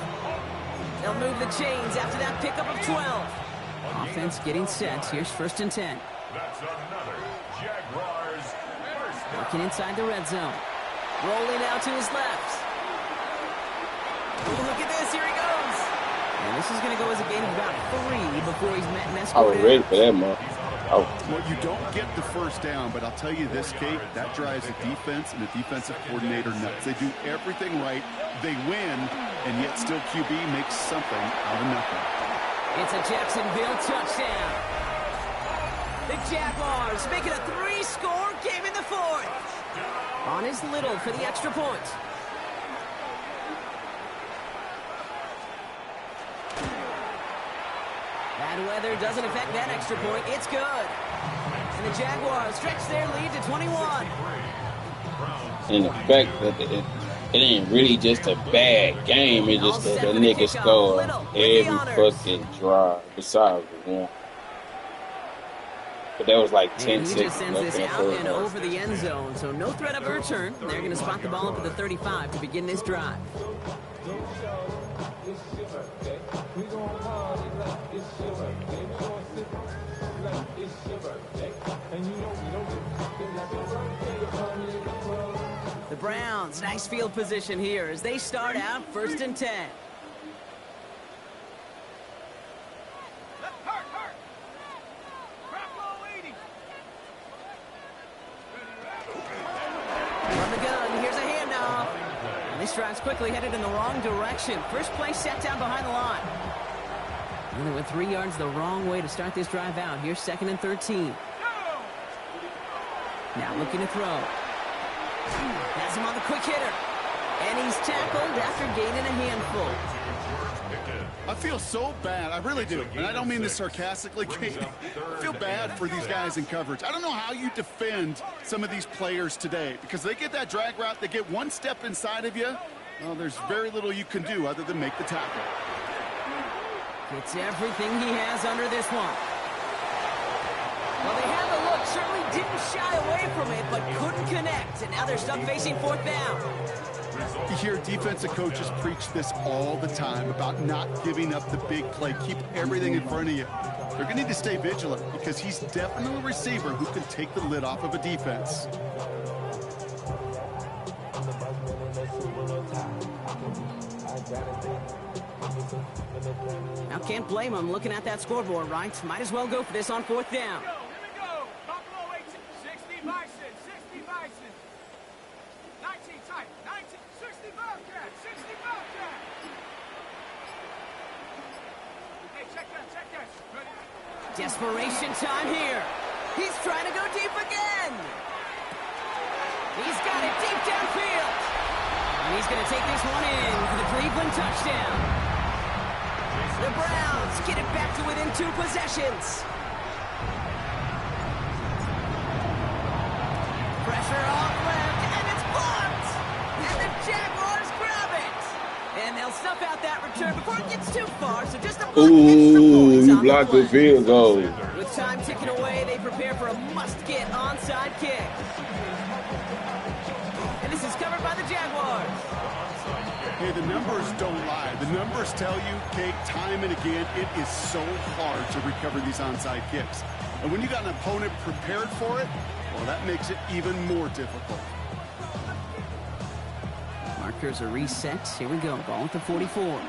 They'll move the chains after that pickup of 12. Offense getting set. Here's first and 10. That's another Jaguars first down. Working inside the red zone. Rolling out to his left. Oh, look at this. Here he goes. And this is going to go as a gain of about 3 before he's met and I was escorted. ready for that, man. Oh. Well, you don't get the first down, but I'll tell you this, Kate, that drives the defense and the defensive coordinator nuts. They do everything right, they win, and yet still QB makes something out of nothing. It's a Jacksonville touchdown. The Jaguars make it a 3-score game in the 4th. On is Little for the extra point. Bad weather doesn't affect that extra point. It's good. And the Jaguars stretch their lead to 21. And the fact that it ain't really just a bad game. It's just that the nigga scored every fucking drive besides the one. But that was like 10 And he seconds just sends left this in the out first and half. over the end zone. So no threat of a return. They're going to spot the ball up at the 35 to begin this drive. The Browns, nice field position here as they start out first and 10. From the gun, here's a handoff. And this drive's quickly headed in the wrong direction. First play set down behind the line. And they went 3 yards the wrong way to start this drive out. Here's second and 13. Now looking to throw. Has him on the quick hitter. And he's tackled after gaining a handful. I feel so bad. I really do. And I don't mean this sarcastically, Kate. I feel bad for these guys in coverage. I don't know how you defend some of these players today because they get that drag route, they get one step inside of you. Well, there's very little you can do other than make the tackle. Gets everything he has under this one. Well, they had the look, certainly didn't shy away from it, but couldn't connect. And now they're stuck facing fourth down. You hear defensive coaches preach this all the time about not giving up the big play. Keep everything in front of you. They're going to need to stay vigilant because he's definitely a receiver who can take the lid off of a defense. Now can't can't blame him looking at that scoreboard, right? Might as well go for this on 4th down. Here we go. Buffalo 18, 60 Bison, 60 Bison. 19 tight, 19, 60 Bobcat, 60 Bobcat. Hey, check that, check that. Ready? Desperation time here. He's trying to go deep again. He's got it deep downfield. And he's going to take this one in for the Cleveland touchdown. The Browns get it back to within 2 possessions. Pressure off left, and it's blocked. And the Jaguars grab it. And they'll snuff out that return before it gets too far, so just a block extra points he on blocked the the field goal. With time ticking away, they prepare for a must-get onside kick. And this is covered by the Jaguars. Hey, the numbers don't lie. The numbers tell you, Kate, time and again, it is so hard to recover these onside kicks. And when you got an opponent prepared for it, well, that makes it even more difficult. Markers are reset. Here we go. Ball at the 44. Hey,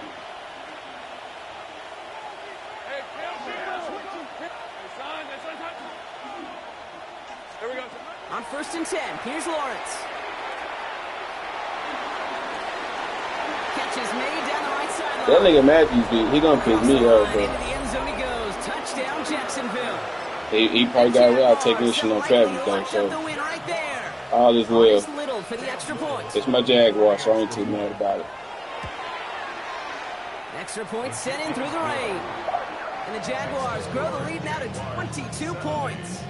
son, here we go. On 1st and 10, here's Lawrence. Catch is made down the right sideline. That nigga Matthews, he gonna piss me off, bro. Into the end zone he goes. Touchdown, Jacksonville. He probably got away out taking this shit on traffic, though, so The win right there. all is well. Little for the extra point. It's my Jaguar, so I ain't too mad about it. Extra point sent in through the rain. And the Jaguars grow the lead now to 22 points.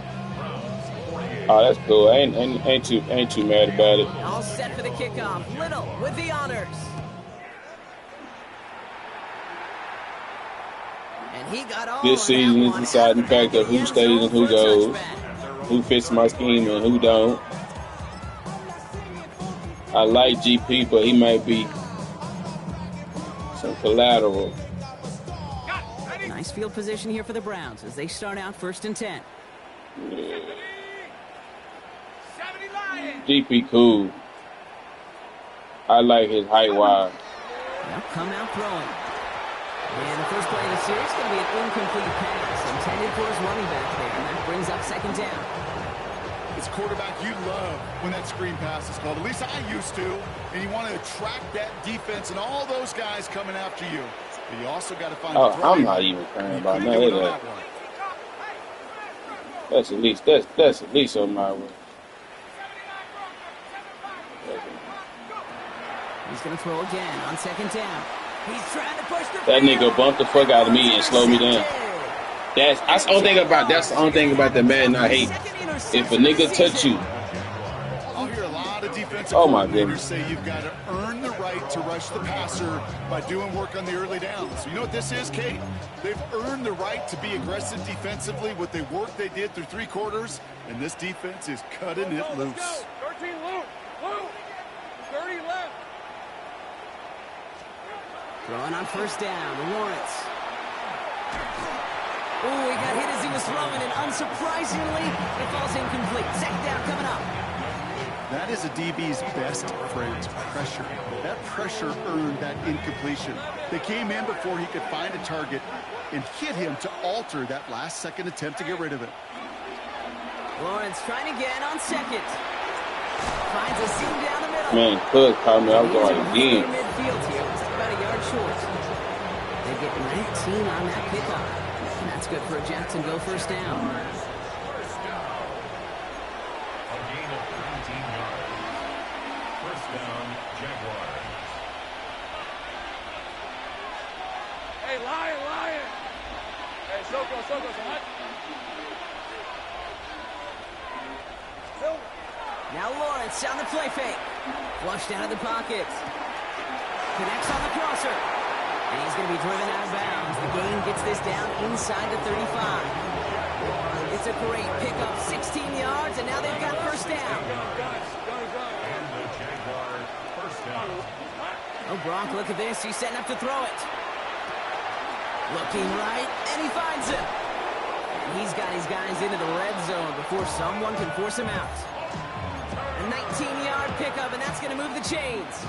Oh, that's cool. I ain't too mad about it. All set for the kickoff. Little with the honors. And he got all This season is the deciding factor of who stays and who goes, who fits my scheme and who don't. I like GP, but he might be some collateral. Nice field position here for the Browns as they start out 1st and 10. Yeah. GP cool. I like his height wide. They'll come out throwing. And the first play of the series is going to be an incomplete pass intended for his running back there. And that brings up 2nd down. As quarterback, you love when that screen pass is called. At least I used to. And you want to attract that defense and all those guys coming after you. But you also got to find the throw. I'm not even caring about none of that. That's at least on my way. He's going to throw again on 2nd down. He's trying to push the That nigga bumped the fuck out of me and slowed me down. That's the only thing about the Madden I hate. If a nigga touch you. I'll hear a lot of defensive coordinators say you've got to earn the right to rush the passer by doing work on the early downs. You know what this is, Kate? They've earned the right to be aggressive defensively with the work they did through 3 quarters, and this defense is cutting it loose. 13 loop, 30 left. Throwing on 1st down, Lawrence. Oh, he got hit as he was throwing, and unsurprisingly, it falls incomplete. 2nd down coming up. That is a DB's best friend, pressure. That pressure earned that incompletion. They came in before he could find a target and hit him to alter that last-second attempt to get rid of it. Lawrence trying again on 2nd. Finds a seam down the middle. Man, Cook called me. I was going again. Midfield here. It's about a yard short. They get 19 on that kickoff. And that's good for a Jacksonville 1st down. A gain of 19 yards. 1st down, Jaguars. Hey, Lion. Hey, Soko, hot. Now Lawrence on the play fake. Flushed out of the pocket. Connects on the crosser. And he's going to be driven out of bounds. The gain gets this down inside the 35. It's a great pickup, 16 yards, and now they've got 1st down. And the Jaguars 1st down. Oh, Brock, look at this. He's setting up to throw it. Looking right, and he finds it. And he's got his guys into the red zone before someone can force him out. A 19-yard pickup, and that's going to move the chains.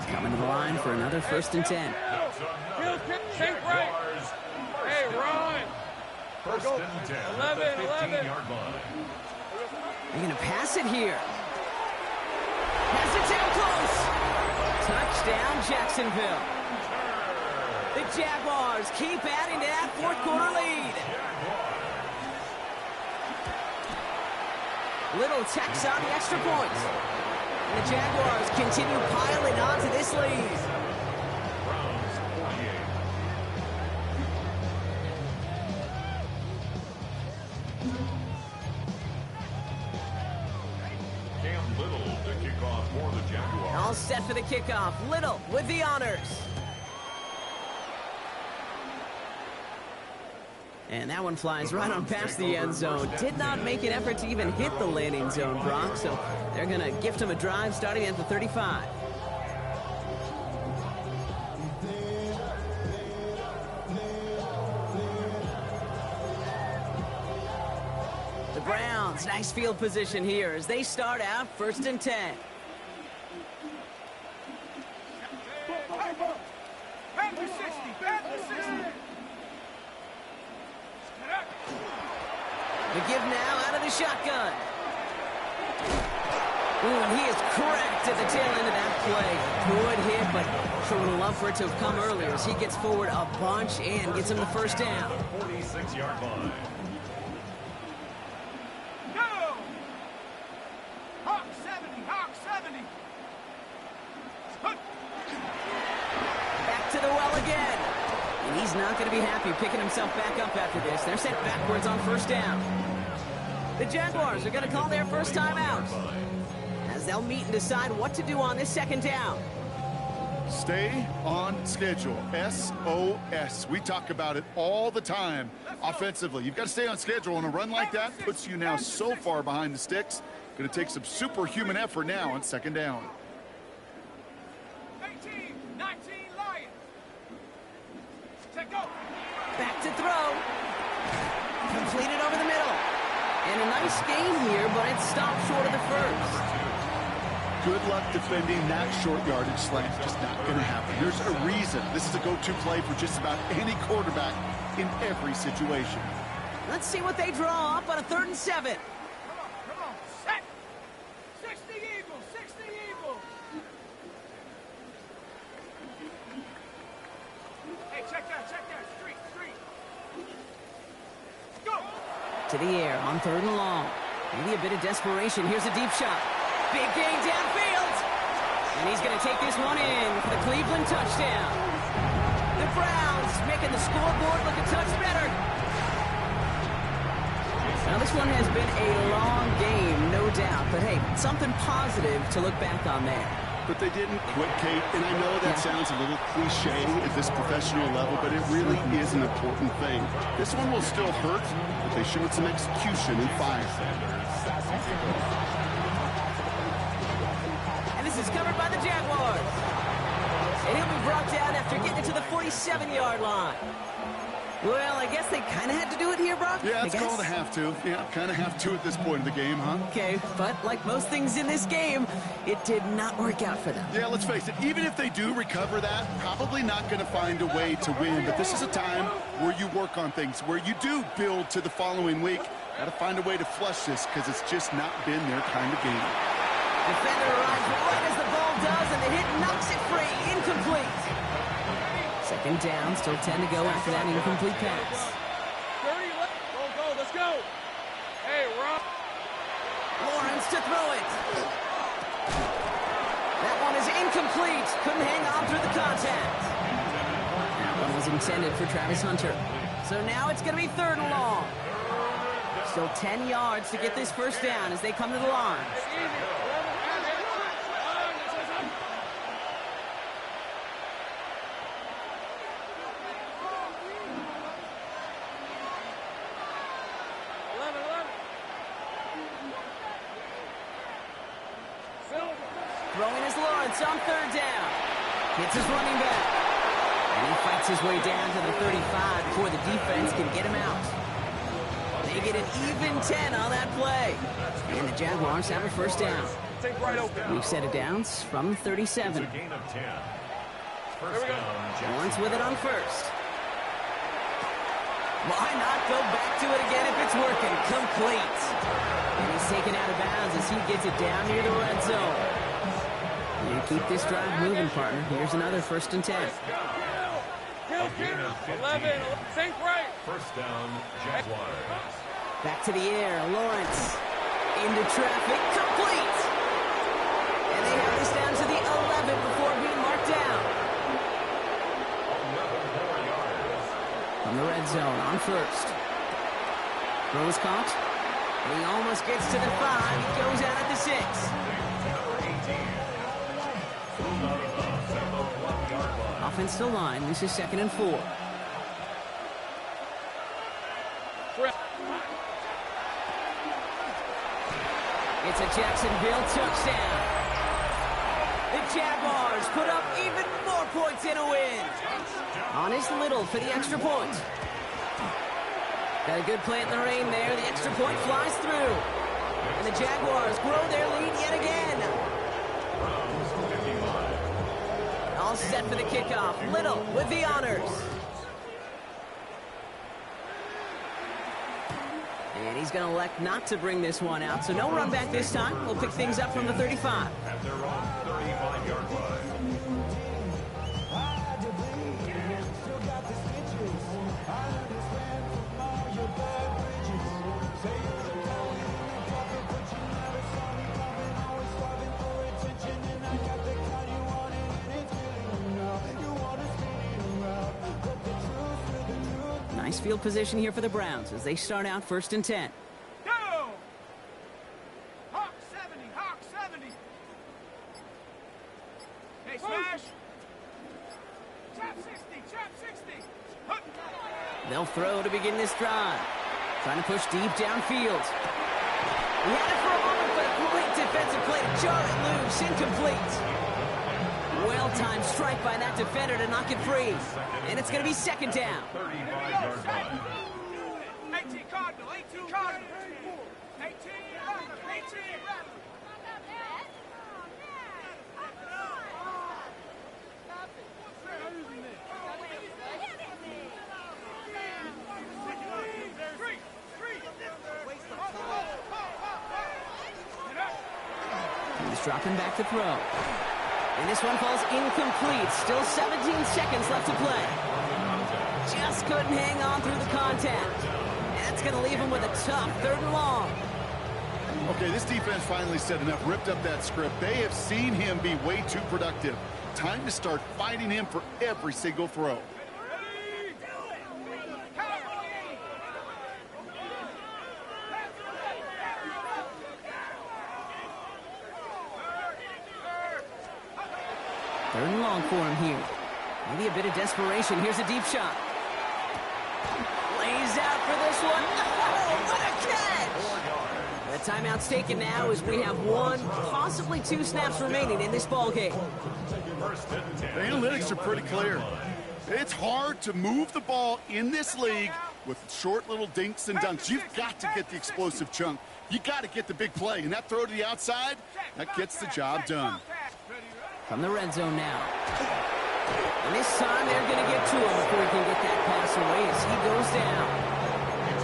Coming to the line for another 1st and 10. Think right. Hey, First and 10 at the 15-yard line. They're going to pass it here. Pass it down close. Touchdown, Jacksonville. The Jaguars keep adding to that fourth-quarter lead. Little tacks on the extra point. And the Jaguars continue piling on to this lead. Browns 48. Cam Little to kick off for the Jaguars. All set for the kickoff. Little with the honors. And that one flies right on past the end zone. Did not make an effort to even hit the landing zone, Brock. So they're going to gift him a drive starting at the 35. The Browns, nice field position here as they start out first and 10. Back to 60, back to 60. The give now out of the shotgun. Ooh, and he is cracked at the tail end of that play. Good hit, but sure would have loved for it to have come earlier as he gets forward a bunch and gets him the first down. 46-yard line. Go! Hawk 70, Hawk 70. Back to the well again. And he's not going to be happy picking himself back up after this. They're sent backwards on first down. The Jaguars are going to call their first time out as they'll meet and decide what to do on this second down. Stay on schedule. SOS. We talk about it all the time offensively. You've got to stay on schedule, and a run like that puts you now so far behind the sticks. Going to take some superhuman effort now on second down. 18, 19, Lions. Take go. Back to throw. Completed over the middle. And a nice gain here, but it stopped short of the first. Good luck defending that short yardage slant. Just not going to happen. There's a reason. This is a go-to play for just about any quarterback in every situation. Let's see what they draw up on a 3rd and 7. Come on, set. 60 Eagles, 60 Eagles. Hey, check that, street. Go. To the air on 3rd and long. Maybe a bit of desperation. Here's a deep shot. Big gain downfield. And he's going to take this one in for the Cleveland touchdown. The Browns making the scoreboard look a touch better. Now this one has been a long game, no doubt. But hey, something positive to look back on there. But they didn't quit, Kate, and I know that sounds a little cliche at this professional level, but it really is an important thing. This one will still hurt, but they showed some execution and fire. And this is covered by the Jaguars. And he'll be brought down after getting it to the 47-yard line. Well, I guess they kind of had to do it here, Brock. Yeah, it's called a have to. Yeah, kind of have to at this point in the game, huh? Okay, but like most things in this game, it did not work out for them. Yeah, let's face it, even if they do recover that, probably not going to find a way to win. But this is a time where you work on things, where you do build to the following week. Got to find a way to flush this because it's just not been their kind of game. Defender arrives right as the ball does, and the hit knocks it free. Incomplete. Second down, still 10 to go after that incomplete pass. 30 left. Go, let's go. Hey, Rob. Lawrence to throw it. That one is incomplete. Couldn't hang on through the contact. That one was intended for Travis Hunter. So now it's going to be 3rd and long. Still 10 yards to get this first down as they come to the line. Throwing is Lawrence on 3rd down. Hits his running back. And he fights his way down to the 35 before the defense can get him out. They get an even 10 on that play. And the Jaguars have a first down. We've set it down from 37. It's a gain of 10. First down, Lawrence with it on 1st. Why not go back to it again if it's working? Complete. And he's taken out of bounds as he gets it down near the red zone. You keep this drive moving, partner. Here's another 1st and 10. A gain of 15. Think right. First down, Jaguars. Back to the air. Lawrence. Into traffic. Complete. And they have this down to the 11 before being marked down. 11 more yards. From the red zone on 1st. Throws caught. And he almost gets to the 5. He goes out at the 6. Number 18. Pulled out of bounds at the 1-yard line. Offense still line. This is 2nd and 4. It's a Jacksonville touchdown. The Jaguars put up even more points in a win. On his Little for the extra point. Got a good plant in the rain there. The extra point flies through. And the Jaguars grow their lead yet again. All set for the kickoff. Little with the honors. And he's going to elect not to bring this one out. So no run back this time. We'll pick things up from the 35. At their own 35-yard line. Nice field position here for the Browns as they start out 1st and 10. Go! Hawk 70, Hawk 70. Hey, smash. Chop 60, chop 60. Hook. They'll throw to begin this drive. Trying to push deep downfield. He had it for a moment, but a great defensive play to jar it loose. Incomplete. Well-timed strike by that defender to knock it free. And it's going to be 2nd down. 35-yard line. 18 Cardinal, 18 Cardinal. 18 Rattler, 18 Rattler. He's dropping back to throw. And this one falls incomplete. Still 17 seconds left to play. Just couldn't hang on through the contact. That's going to leave him with a tough 3rd and long. Okay, this defense finally said enough, ripped up that script. They have seen him be way too productive. Time to start fighting him for every single throw. Third and long for him here. Maybe a bit of desperation. Here's a deep shot. Lays out for this one. Oh, what a catch! The timeout's taken now as we have 1, possibly 2 snaps remaining in this ballgame. The analytics are pretty clear. It's hard to move the ball in this league with short little dinks and dunks. You've got to get the explosive chunk. You got to get the big play. And that throw to the outside, that gets the job done. From the red zone now. And this time they're going to get to him before he can get that pass away as he goes down.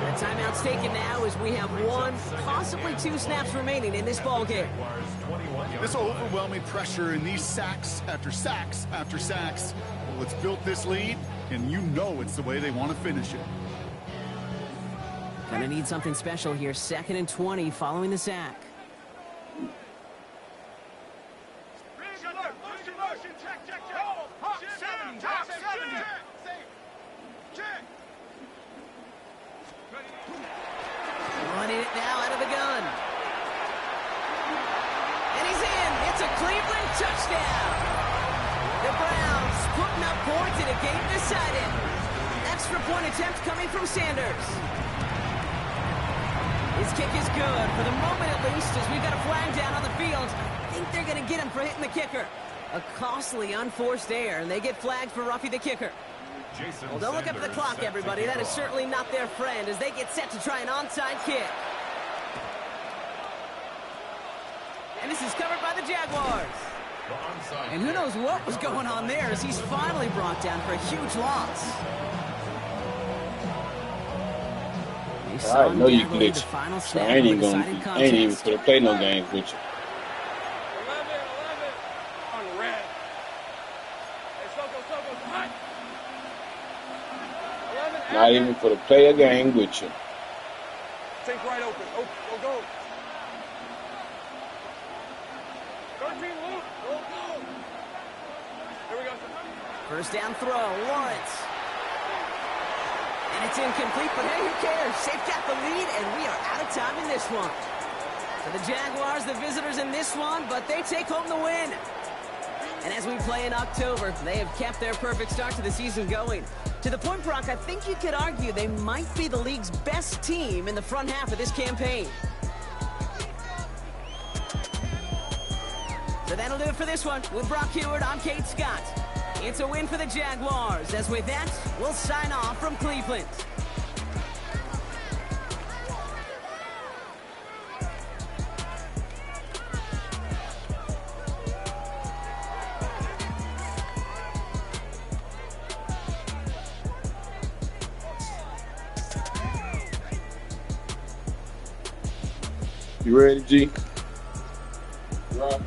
The timeout's taken now as we have 1, possibly 2 snaps remaining in this ballgame. This overwhelming pressure and these sacks after sacks after sacks, well, it's built this lead, and you know it's the way they want to finish it. Gonna need something special here. 2nd and 20 following the sack. Running it now out of the gun. And he's in. It's a Cleveland touchdown. The Browns putting up points in a game decided. Extra point attempt coming from Sanders. His kick is good, for the moment at least, as we've got a flag down on the field. I think they're going to get him for hitting the kicker. A costly unforced error, and they get flagged for roughing the kicker. Well, don't look up at the clock, everybody. That is certainly not their friend as they get set to try an onside kick. And this is covered by the Jaguars. And who knows what was going on there as he's finally brought down for a huge loss. I saw him know you gavel lead the glitch. final So snap of a decided I ain't even contest. gonna play no games with you. 11, 11. On red. Hey, Soko, hot. 11, Not even for the play a game with you. Take right open. Oh, go. 13, Luke. Go. Here we go. First down throw, Lawrence. And it's incomplete, but hey, who cares? They've got the lead, and we are out of time in this one. For the Jaguars, the visitors in this one, but they take home the win. And as we play in October, they have kept their perfect start to the season going. To the point, Brock, I think you could argue they might be the league's best team in the front half of this campaign. So that'll do it for this one. With Brock Heward, I'm Kate Scott. It's a win for the Jaguars, as with that, we'll sign off from Cleveland. You ready, G? Right.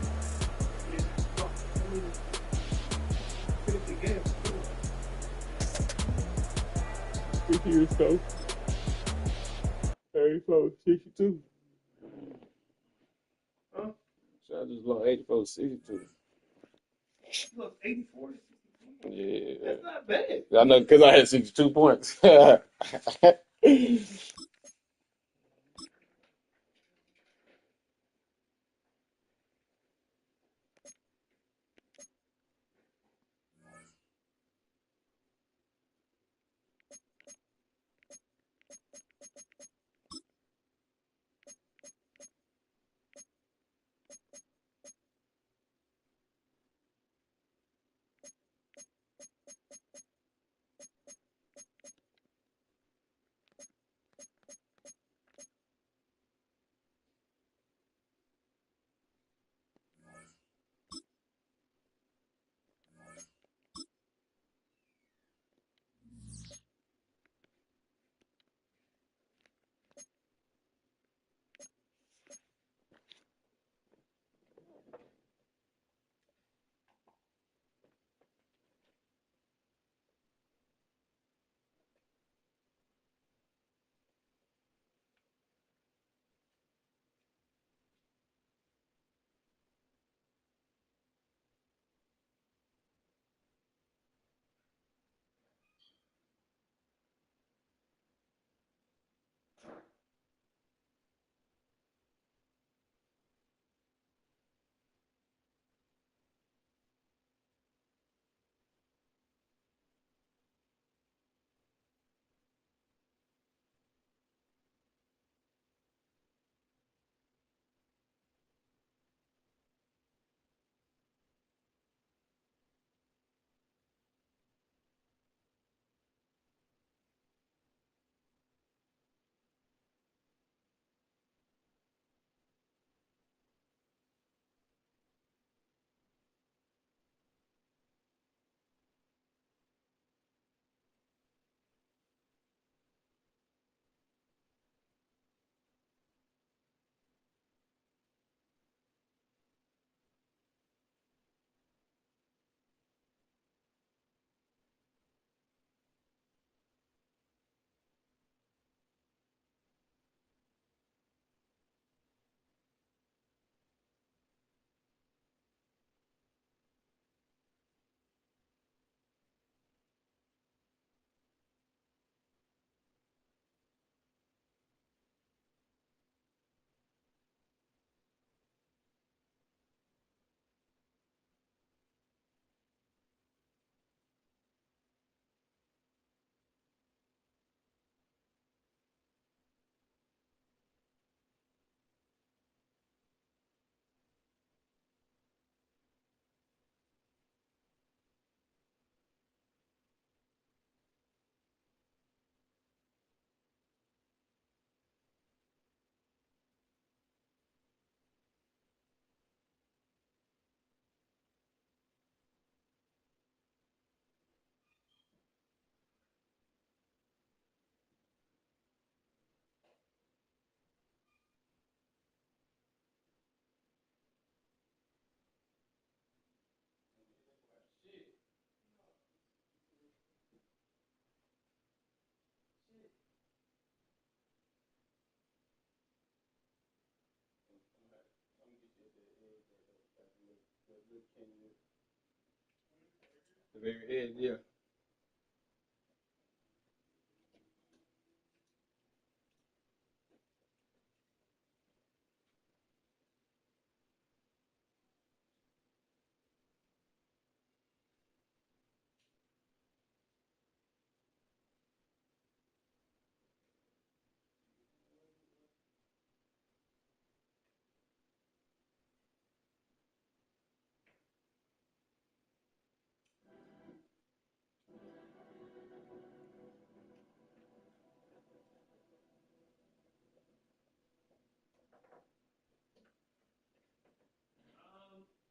Years ago. 84, 62. Huh? So I just lost 84, 62. You lost 84 to 62? Yeah. That's not bad. I know, because I had 62 points. The very edge, yeah.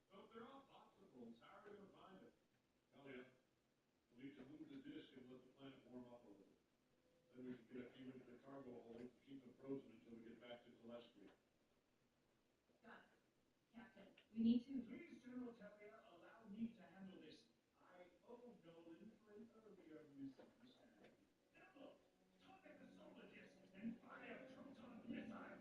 So if they're all popsicles, how are we going to find them? Hell yeah. We'll need to move the dish and let the planet warm up a little. Then we can get a few into the cargo hold to keep them frozen until we get back to Gillespie. Got it. Captain, we need to... Please, General Talia, allow me to handle this. I owe Nolan for an earlier misunderstanding. Hello, target the solar disk and fire proton missiles.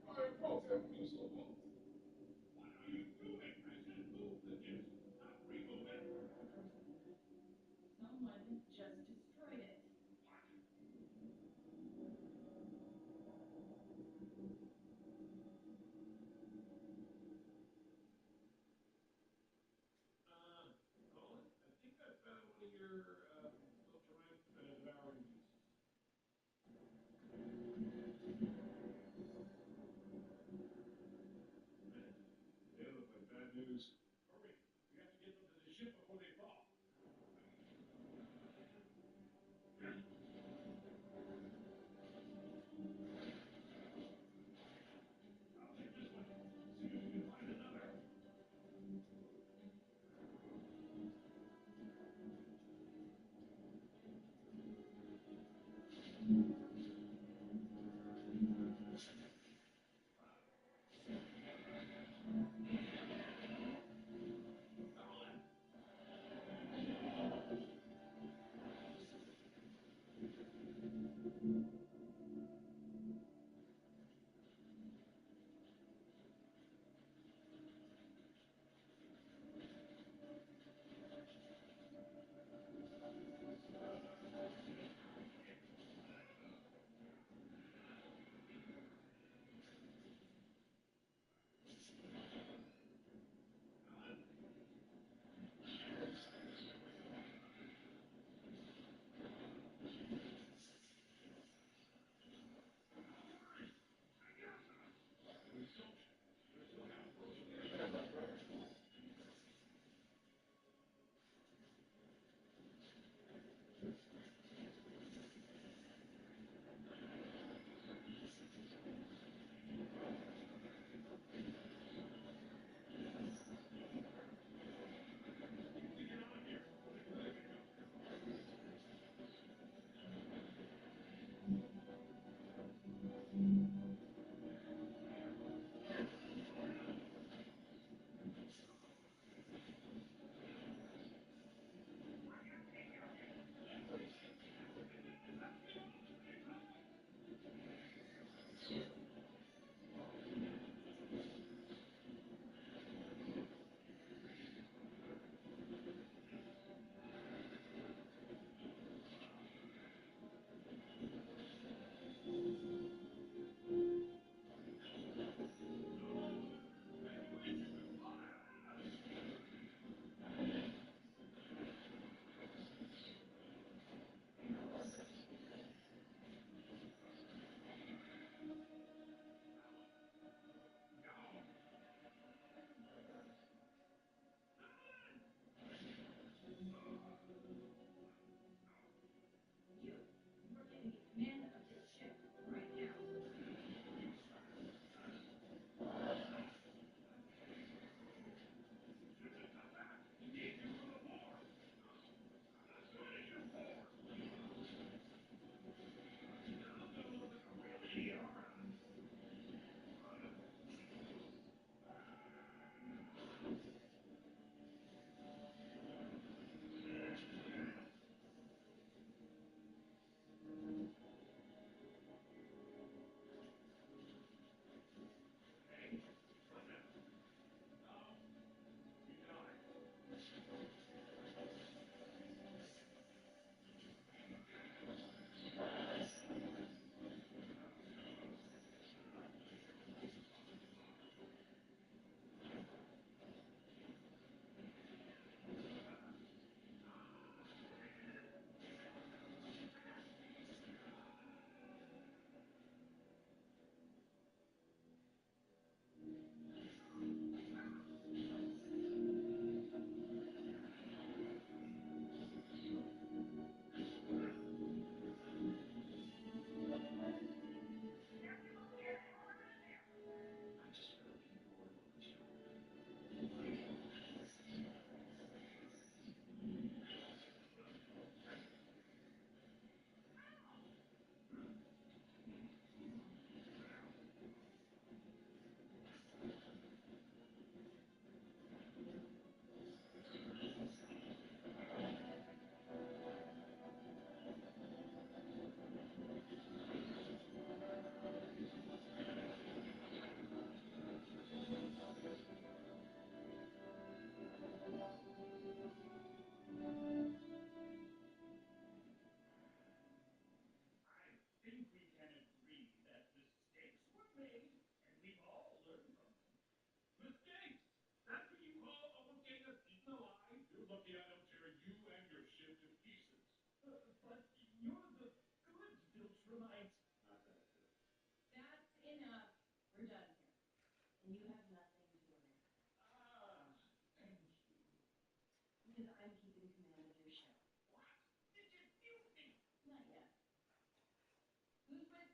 Fire program missile. What are you doing? I said move the disk, not remove it. Someone just destroyed it. What?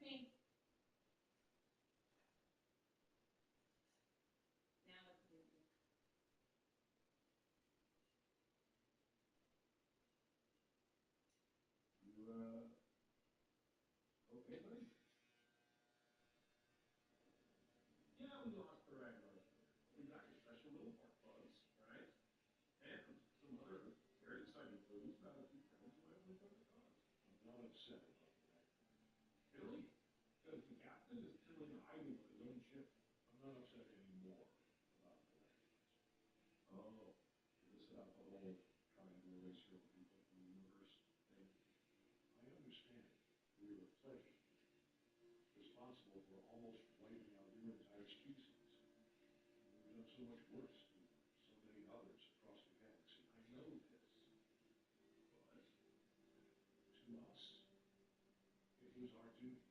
Thanks. Now let's do it. You, okay, buddy? Yeah, we lost the regular. We got your special little pork buzz, right? And some other very exciting news about a few friends who have been the cause. I'm not upset about that. Really? Because the captain is still in hiding with his own ship. I'm not upset anymore about that. Oh, this is about the whole trying to erase your people from the universe thing. I understand. We were pledged, responsible for almost wiping out your entire species. We've done so much worse to so many others across the galaxy. I know this. But to us, it was our duty.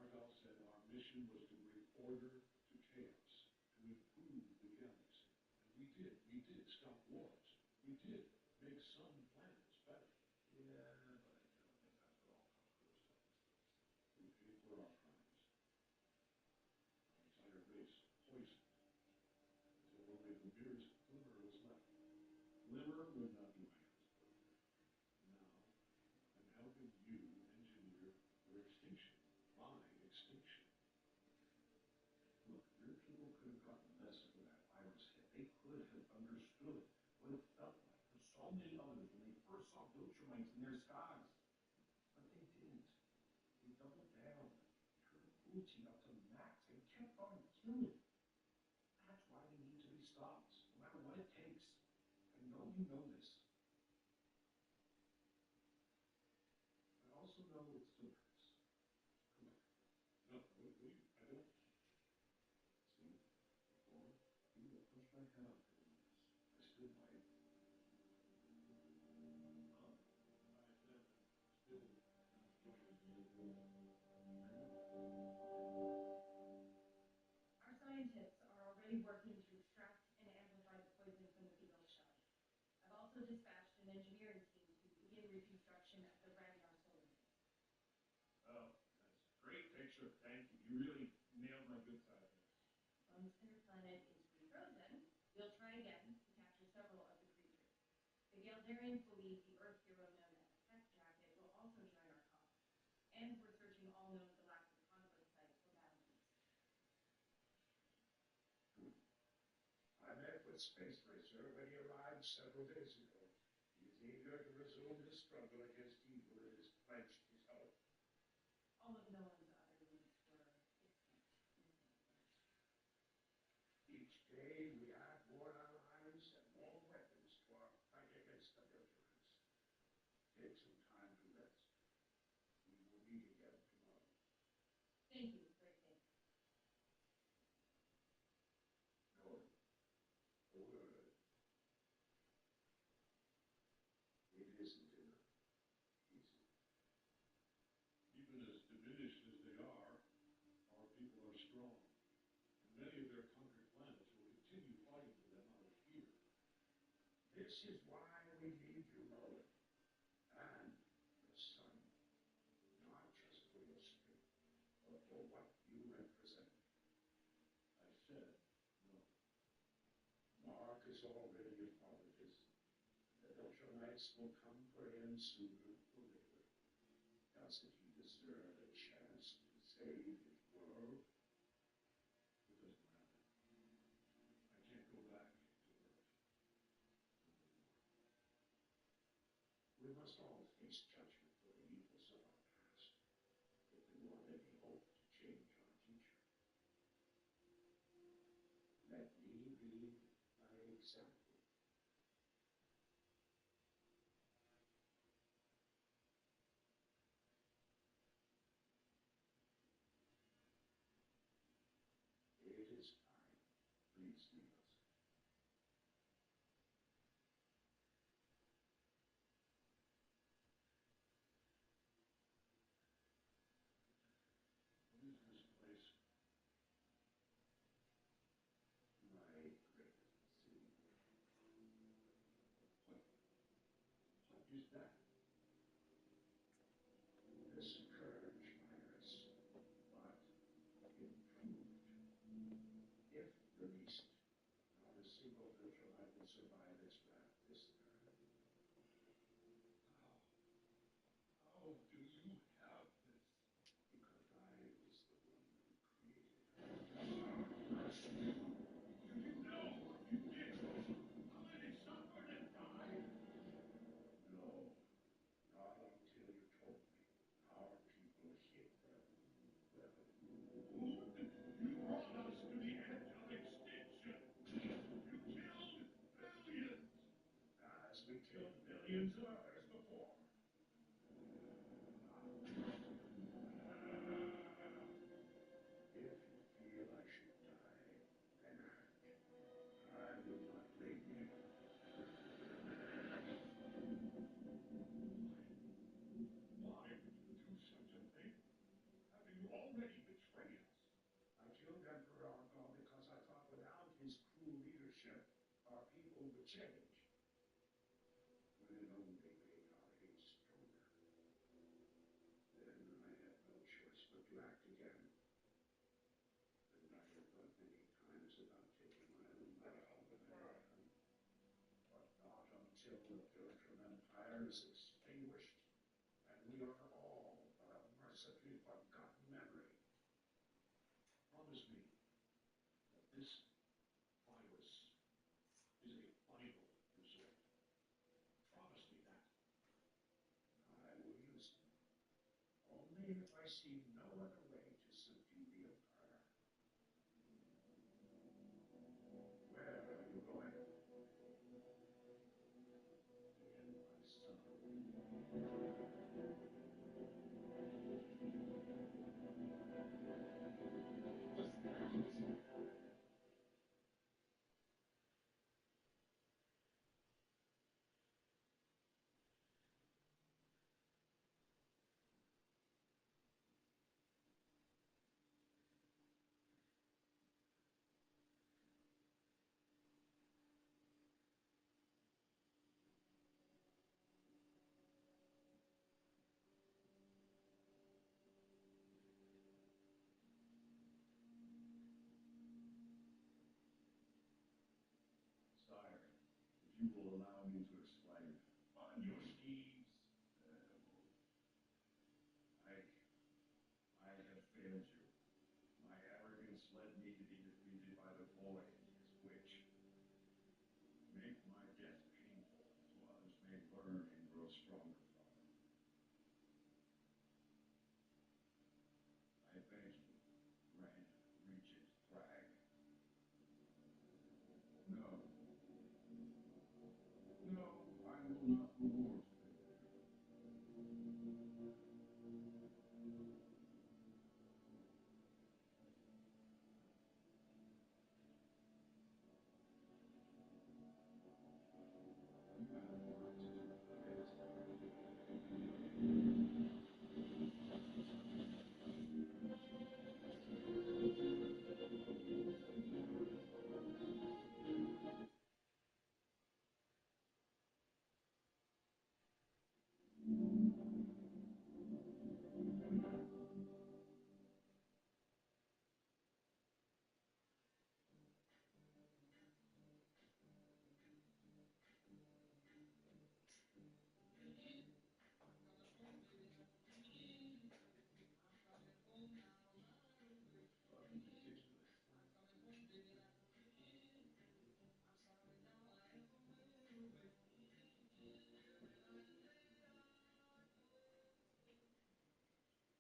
Argyle said our mission was to bring order to chaos, to improve the galaxy. And we did. We did stop wars. We did make some planets better. Yeah, but I don't think that's what all conquerors tell us. We paid for our crimes. Our entire race poisoned until only the merest glimmer was left. Glimmer would not do my house perfect. Now, I'm helping you engineer your extinction. My extinction. Look, your people could have gotten the message when that virus hit. They could have understood what it felt like for so many others when they first saw Viltrumites in their skies. But they didn't. They doubled down. They turned the cruelty up to the max and kept on killing. That's why they need to be stopped, no matter what it takes. I know you know this. I also know it still hurts. Come on. No, I don't. See, before, you would push my head up for this. I stood by it. Our scientists are already working to extract and amplify the poison from the beetle shells. I've also dispatched an engineering team to begin reconstruction of the Ragnar solar base. Oh, that's a great picture. Thank you. You really nailed my good side there. Once their planet is refrozen, we'll try again to capture several of the creatures. The Galdarians believe the Earth hero known as Tech Jacket will also join our cause. And we're searching all known galactic conflict sites for battlements. I met with Space Racer when he arrived several days ago. He is eager to resume his struggle against evil and has pledged his help. All of Nolan's other leads were extinct. Each day we add more allies and more weapons to our fight against the Viltrumites. Take some time to rest. We will meet again tomorrow. Thank you. Great day. Nolan, a word. It isn't enough, is it? Even as diminished as they are, our people are strong. And many of their conquered planets will continue fighting for them out of fear. This is why we need you, Nolan. And your son. Not just for your strength, but for what you represent. I said no. Mark is already a prophetess. The Viltrumites will come for him sooner or later. Doesn't he deserve a chance to save his world? It doesn't matter. I can't go back to Earth. We must all face judgment for the evils of our past, if we want any hope to change our future. Let me be my example. It is time. Please leave us. What is this place? My greatest city. What is that? The scourge my survive this wrath this time. How do you have this? Because I was the one who created it. You know what you did. How many suffered and died? No, not until you told me. Our people hid them. You brought us to the edge of extinction. You killed billions. As we killed billions of others before. If you feel I should die, then act. I will not blame you. Why would you do such a thing? Having you already betrayed us? I killed Emperor Argon because I thought without his cruel leadership, our people would change. But it only made our hate stronger. Then I had no choice but to act again. And I have thought many times about taking my own life. But not until the Pilgrim Empire is extinguished, and we are all but a mercifully forgotten memory. Promise me that this virus is a final resort. Promise me that. I will use it. Only if I see no other way to subdue the Empire. Where are you going? To end my suffering. Sire, if you will allow me to explain. On your knees. I have failed you. My arrogance led me to be defeated by the void, which make my death painful so others may learn and grow stronger from it. I thank you, Grand Regent Crag. No. No, I will not reward you.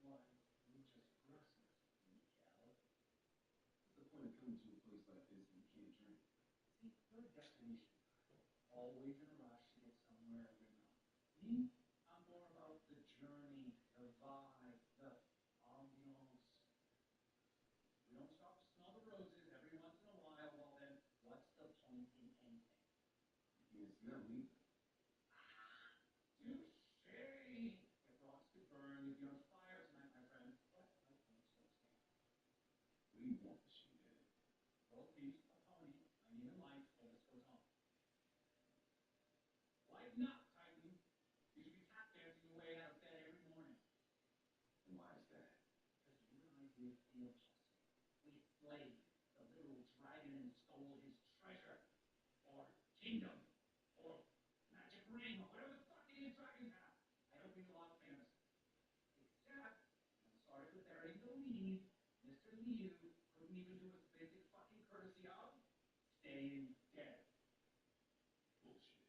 What's the point of coming to a place like this and you can't drink? See, you're a destination guy. Always in a rush to get somewhere, Me, I'm more about the journey, the vibe, the ambiance. We don't stop to smell the roses every once in a while, well then, what's the point in anything? Yes, you gotta leave. Touche! If rocks could burn, you'd be on fire tonight, my friend. But I won't so stand. We want to see that. Both beef, a pony. I need a light, or this goes on. kingdom or magic ring or whatever the fuck these dragons have. I don't mean a lot of fantasy. Except, I'm sorry for burying the lead, Mr. Liu couldn't even do his basic fucking courtesy of staying dead. Bullshit.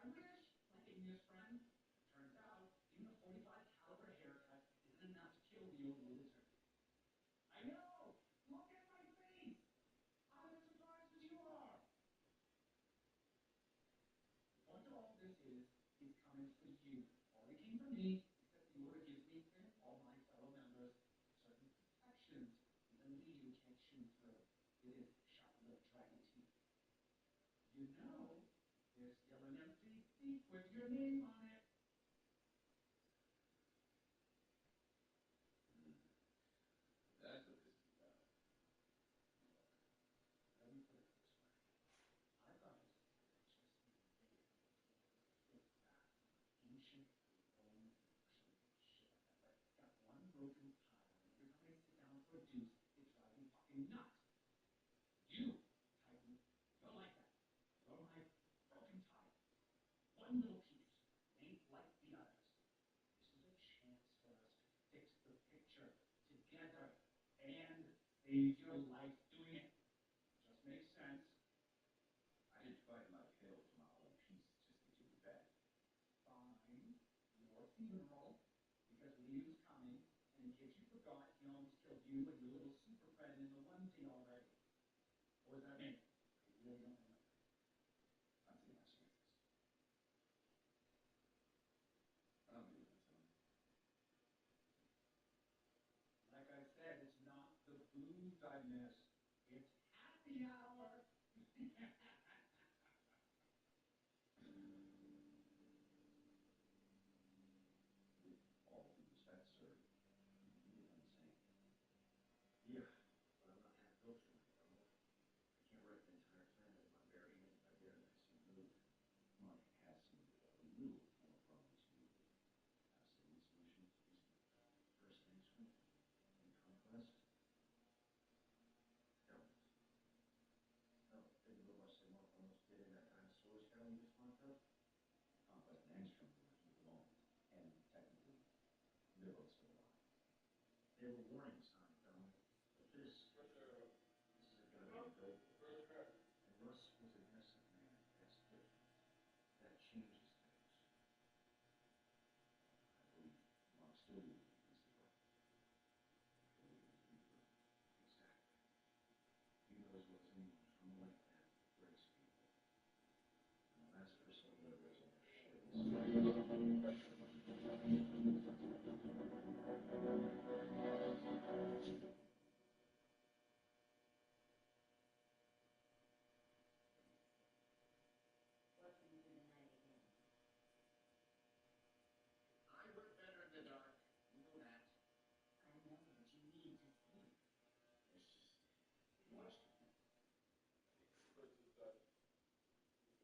I wish, my igneous friend. Turns out, even a 45 caliber haircut isn't enough to kill the old lizard. I know! Look at my face! I'm as surprised as you are! The point of all this is, he's coming for you. Already came for me, except the order gives me and all my fellow members certain protections even Liu can't chew through. It is sharp-lived dragon teeth. You know, there's still an empty seat with your name on it. That's what this is about. Let me put it this way. I thought this was just ancient Roman shit like that. But got one broken tile, and every time I sit down for a deuce, it drives me fucking nuts. You, Titan, you're like that. You're my broken tile. One little piece ain't like the others. This is a chance for us to fix the picture together and save your life doing it. Just makes sense. I didn't fight like hell for my own piece just to get you back. Fine. Your funeral. Because Liu's coming, and in case you forgot, he almost killed you and your little super friend in the one thing already. What does that mean? I really don't remember. I'm taking my chances. I don't do that, Tony. Like I said, it's not the booze I miss. It's happy hour. All due respect, sir, you did insane. Yeah, but I'm not half built for my brother. I can't wreck an entire planet with my bare hands if I dare that some move. Money has some move, no problems move. Absolute solutions is first things first. And conquest? Hell no. No, think of what Mark almost did in that dinosaur shell you just marked up? Conquest and Angstrom were working at the moment. And technically, they're both still alive. They were warning signs, Don. But this is a goddamn gold. And Russ was an innocent man. That's different. That changes things. I believe Mark still believes he's right. I believe he's Reaper. Exactly. He knows what anyone from like that breaks people. And the last person who ever was on their shit is Watching through the night again. I work better in the dark. You know that. I know, but you need to sleep. It's just watch TV. Why not have you go to bed?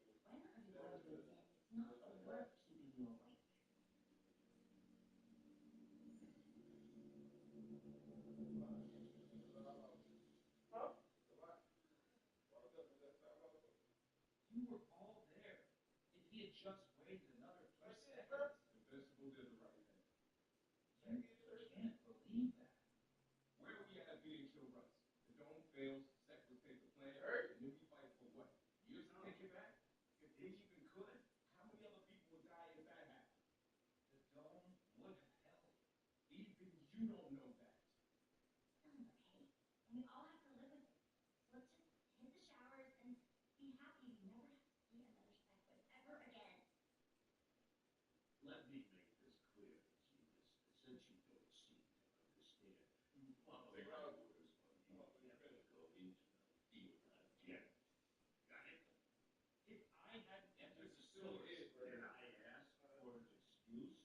It's not the work keeping you awake. You were all there. If he had just waited another few seconds. The principal did the right thing. You can't believe that. Where we at being kill Russ? The dome fails, Sectors take the plan, and then we fight for what? Years to take it back? If they even could, how many other people would die if that happened? The dome would have held. Even you don't know that. Sounds okay. And we all have to live with it. So let's just hit the showers and be happy we never have to see another Sectors ever again. Let me make this clear, Genius. Since you don't seem to understand, you follow my orders on you never go into the field again. Got it? If I hadn't entered the facility, did I ask for an excuse?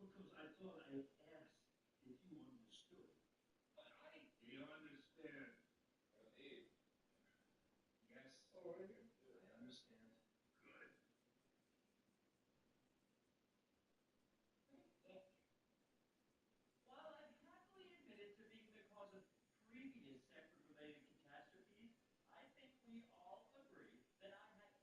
Because I thought I asked if you understood. But do you understand? Yes. I understand. Good. What a dick. While I've happily admitted to being the cause of previous Sector-related catastrophes, I think we all agree that I had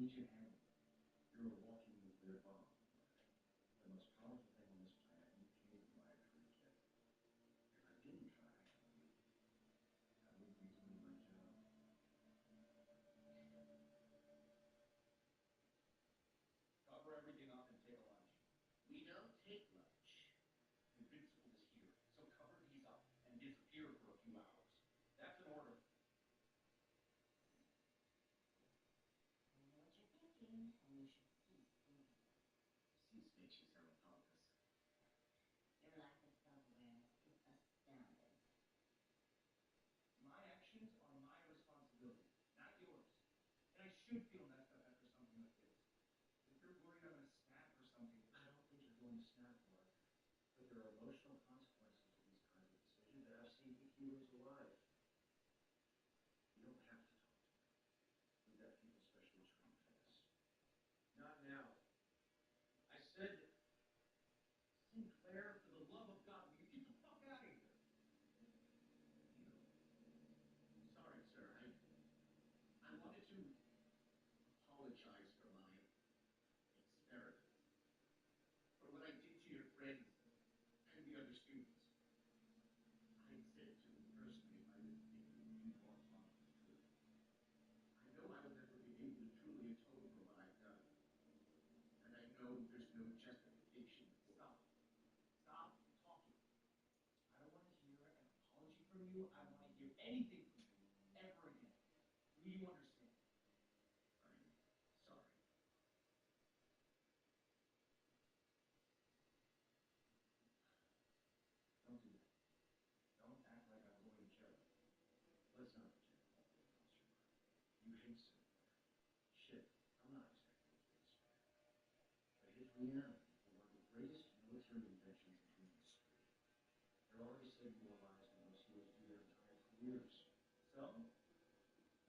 need you to handle them. You're a walking nuclear bomb. The most powerful thing on this planet, and you can't even lie for a kid. If I didn't try, I wouldn't be doing my job. Cover everything up and take a lunch. We don't take lunch. Invincible is here, so cover these up and disappear for a few hours. That's an order. I know what you're thinking, and you should cease thinking. Cease makes you sound pompous. Your lack of self-awareness is astounding. My actions are my responsibility, not yours. And I should feel messed up after something like this. If you're worried I'm going to snap or something, I don't think you're going to snap, Mark. But there are emotional consequences to these kinds of decisions, and I've seen heroes alive. You don't have to talk to me. We've got people specially trained for this. Not now. I said, Sinclair, for the love of God, will you get the fuck out of here? Sorry, sir. I wanted to apologize for my experiment. For what I did to your friends and the other students. I said to them personally I didn't think it would be more harm than good. I know I will never be able to truly atone for what I've done. And I know there's no justification. Stop. Stop talking. I don't want to hear an apology from you. I don't want to hear anything from you ever again. Do you understand? I'm sorry. Don't do that. Don't act like I'm going to kill him. Let's not pretend about what else your mind. You hate Sinclair. Shit, I'm not exactly the biggest fan. But his reality for one of the greatest military inventions in human history. They're already saving more lives than most heroes do their entire careers. So,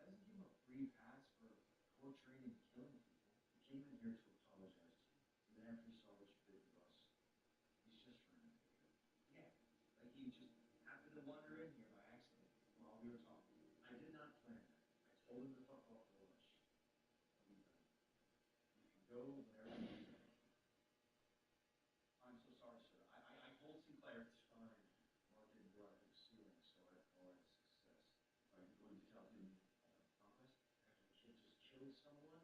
doesn't give him a free pass for torturing and killing people. He came in here to apologize to you. Even after he saw what you did to us. He's just trying to make it good. Yeah, like he just happened to wander in here by accident while we were talking. I did not plan that. I told him to fuck off for lunch. I'll be done. You can go whenever you want. I'm so sorry, sir. I told Sinclair. It's fine. Mark didn't go out of the ceiling, so I call it a success. Are you going to tell him promise after the kid just killed someone?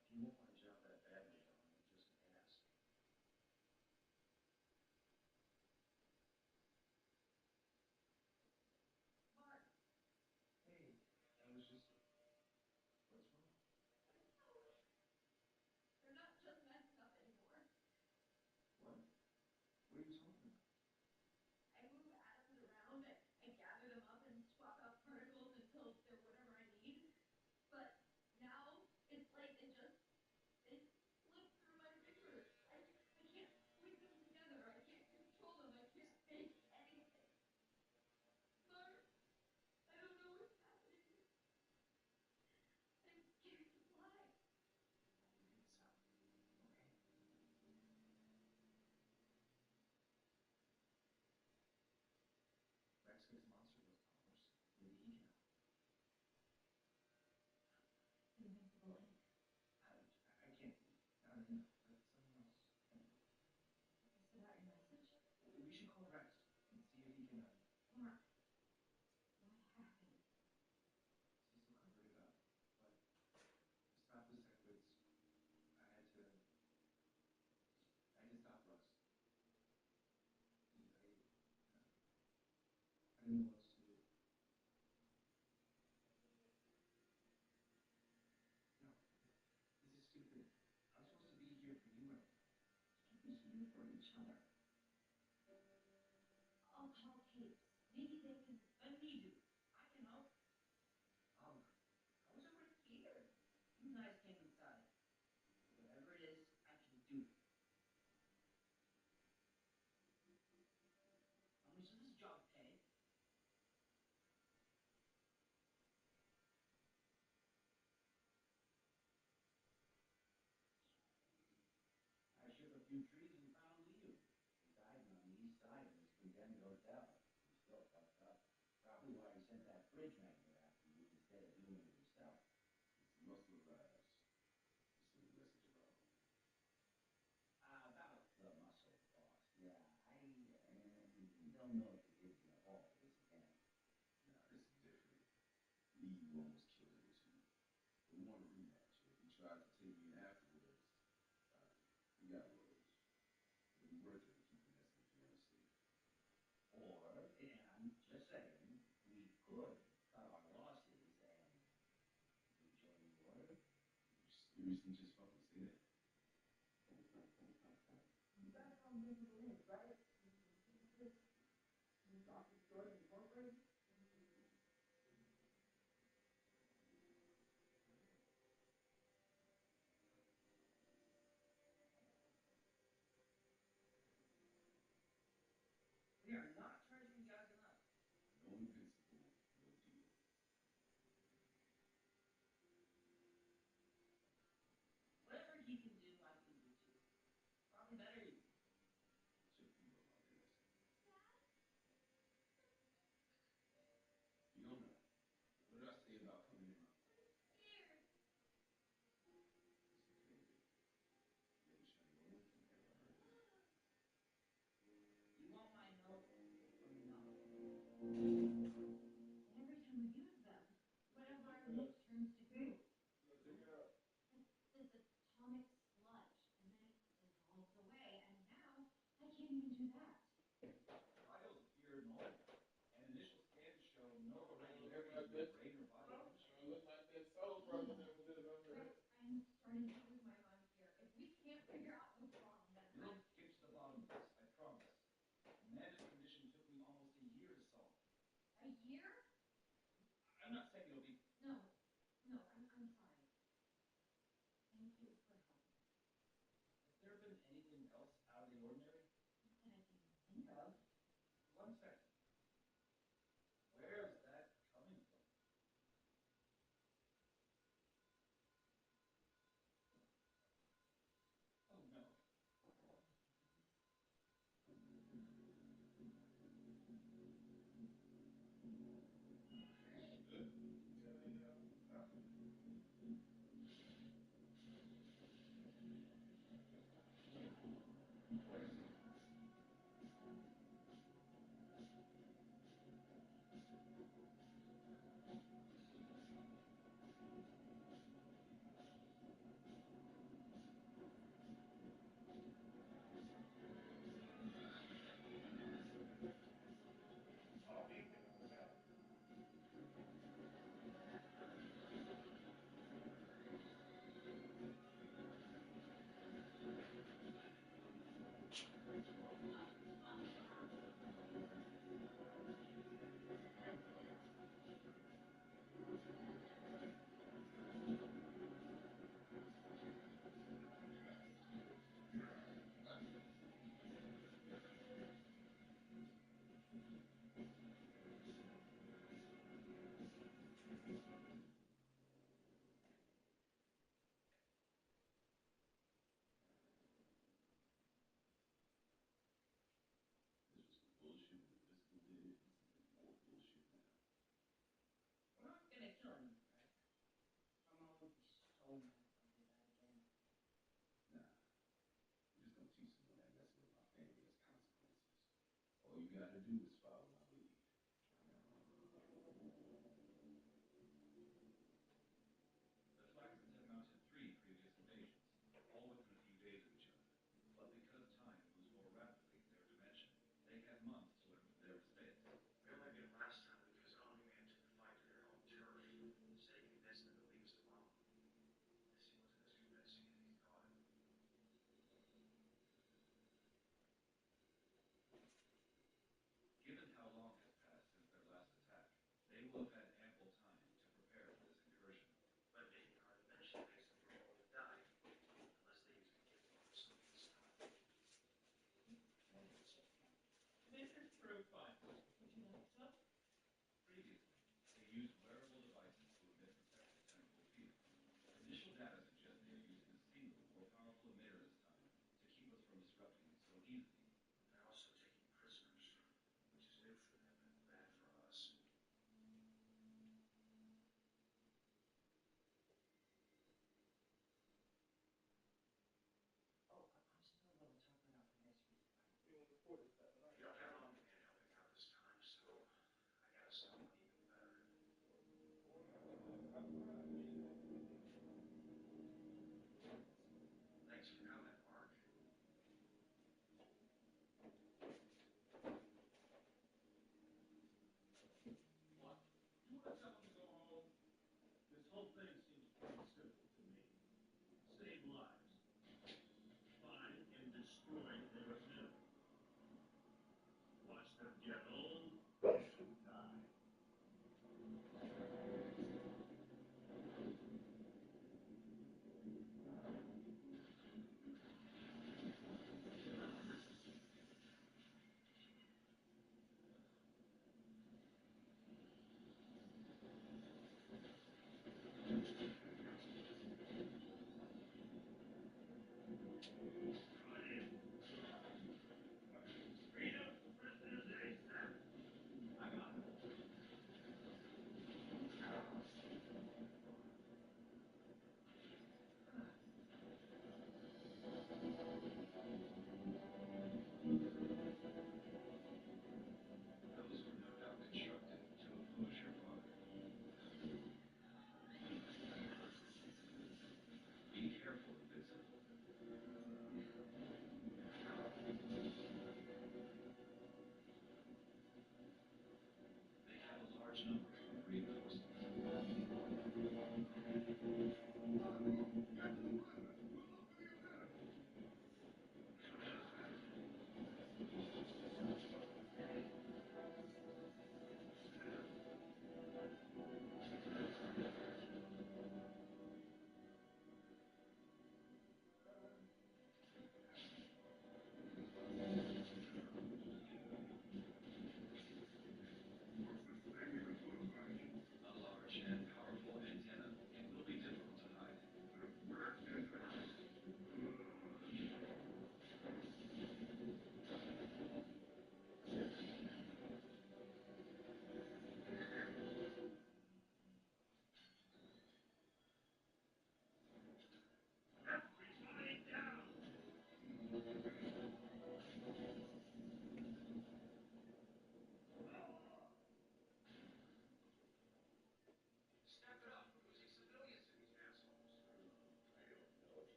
If you want my job that badly, Don, just ask. Mark, Hey, that was just. What's wrong? they're not just messing up anymore. What? What are you talking about? I move atoms around, I gather them up and swap out particles until they're whatever I need. But now it's like they slip through my fingers. I can't squeeze them together. I can't control them. I can't make anything. Mark, I don't know what's happening. I'm scared to fly. It's okay. Rex gives monster those powers. Maybe he can help. Invincible ink. I can't. Not right now. Let someone else. Is that your message? We should call Rex and see if he can. Mark, what happened? He's still comforted up. But to stop the sequence, I had to stop Russ. I didn't know what else to do. No, this is stupid. I'm supposed to be here for you right now. Can't be here for each other. I'll call Kate. Maybe they can. Let me do it. I can help. I was already here. You guys came inside. Whatever it is, I can do it. How much does this job pay? I shook a few trees and found Leo. He's hiding on the east side of his condemned hotel. He's still fucked up. Probably why he sent that fridge magnet after you instead of doing it himself. It's muscle rise. We are not charging you guys enough. Whatever he can do, I can do too. Probably better you. You want my help or not? Every time we use them, whatever I look turns to goo. This atomic sludge, and then it dissolves away, and now I can't even do that. Vitals appear normal, and initial scans show no irregularities in your brain or body. I'm starting to lose my mind here. If we can't figure out what's wrong, then We'll get to the bottom of this, I promise. Amanda's condition took me almost a year to solve. a year? I'm not saying it'll be... No, I'm sorry. Thank you for helping. Has there been anything else out of the ordinary? Not that I can think of. 1 second. Where is that coming from? Oh no. We're not gonna kill him, right? My mom would be so mad if I did that again. The Flaxons had mounted 3 previous invasions, all within a few days of each other. But because time moves more rapidly in their dimension, they had months to learn from their mistakes. Feel like it last time we just only man to the fight to their own turf. Stay convinced that the league's alone. This he wasn't as convincing as he thought. Given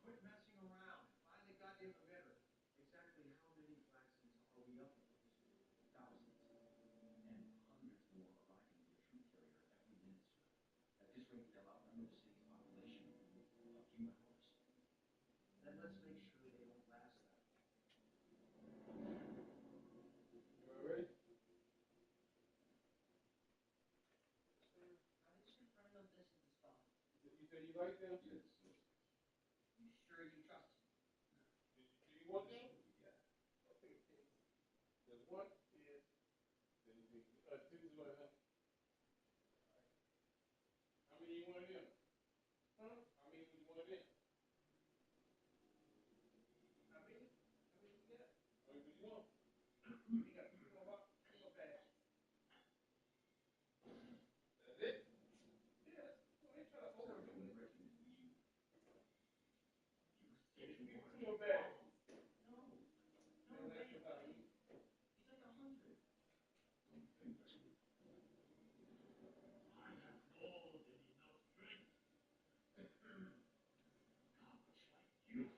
Quit messing around. Finally got the emitter. Exactly how many flaxseeds are we up against? Thousands. And hundreds more arriving in the troop carrier every minute, sir. At this rate, they'll outnumber the city's population in a few hours. Then let's make sure they don't last that long. You all ready? Sir, how does your friend know this is the spot? You say you like them? Yes, yes. You sure you trust him? Do you want them? Yeah. Okay. There's one is, then you think, two is what, huh? How many you want in? Huh? How many you want in? How many? How many you got? How many you want? You got 2 more bags. That's it? Yes. Don't try to overdo it. Give me 2 more bags. No. No, Man, that's wait. about you. He's like 100. I have more than enough strength. Not much like you.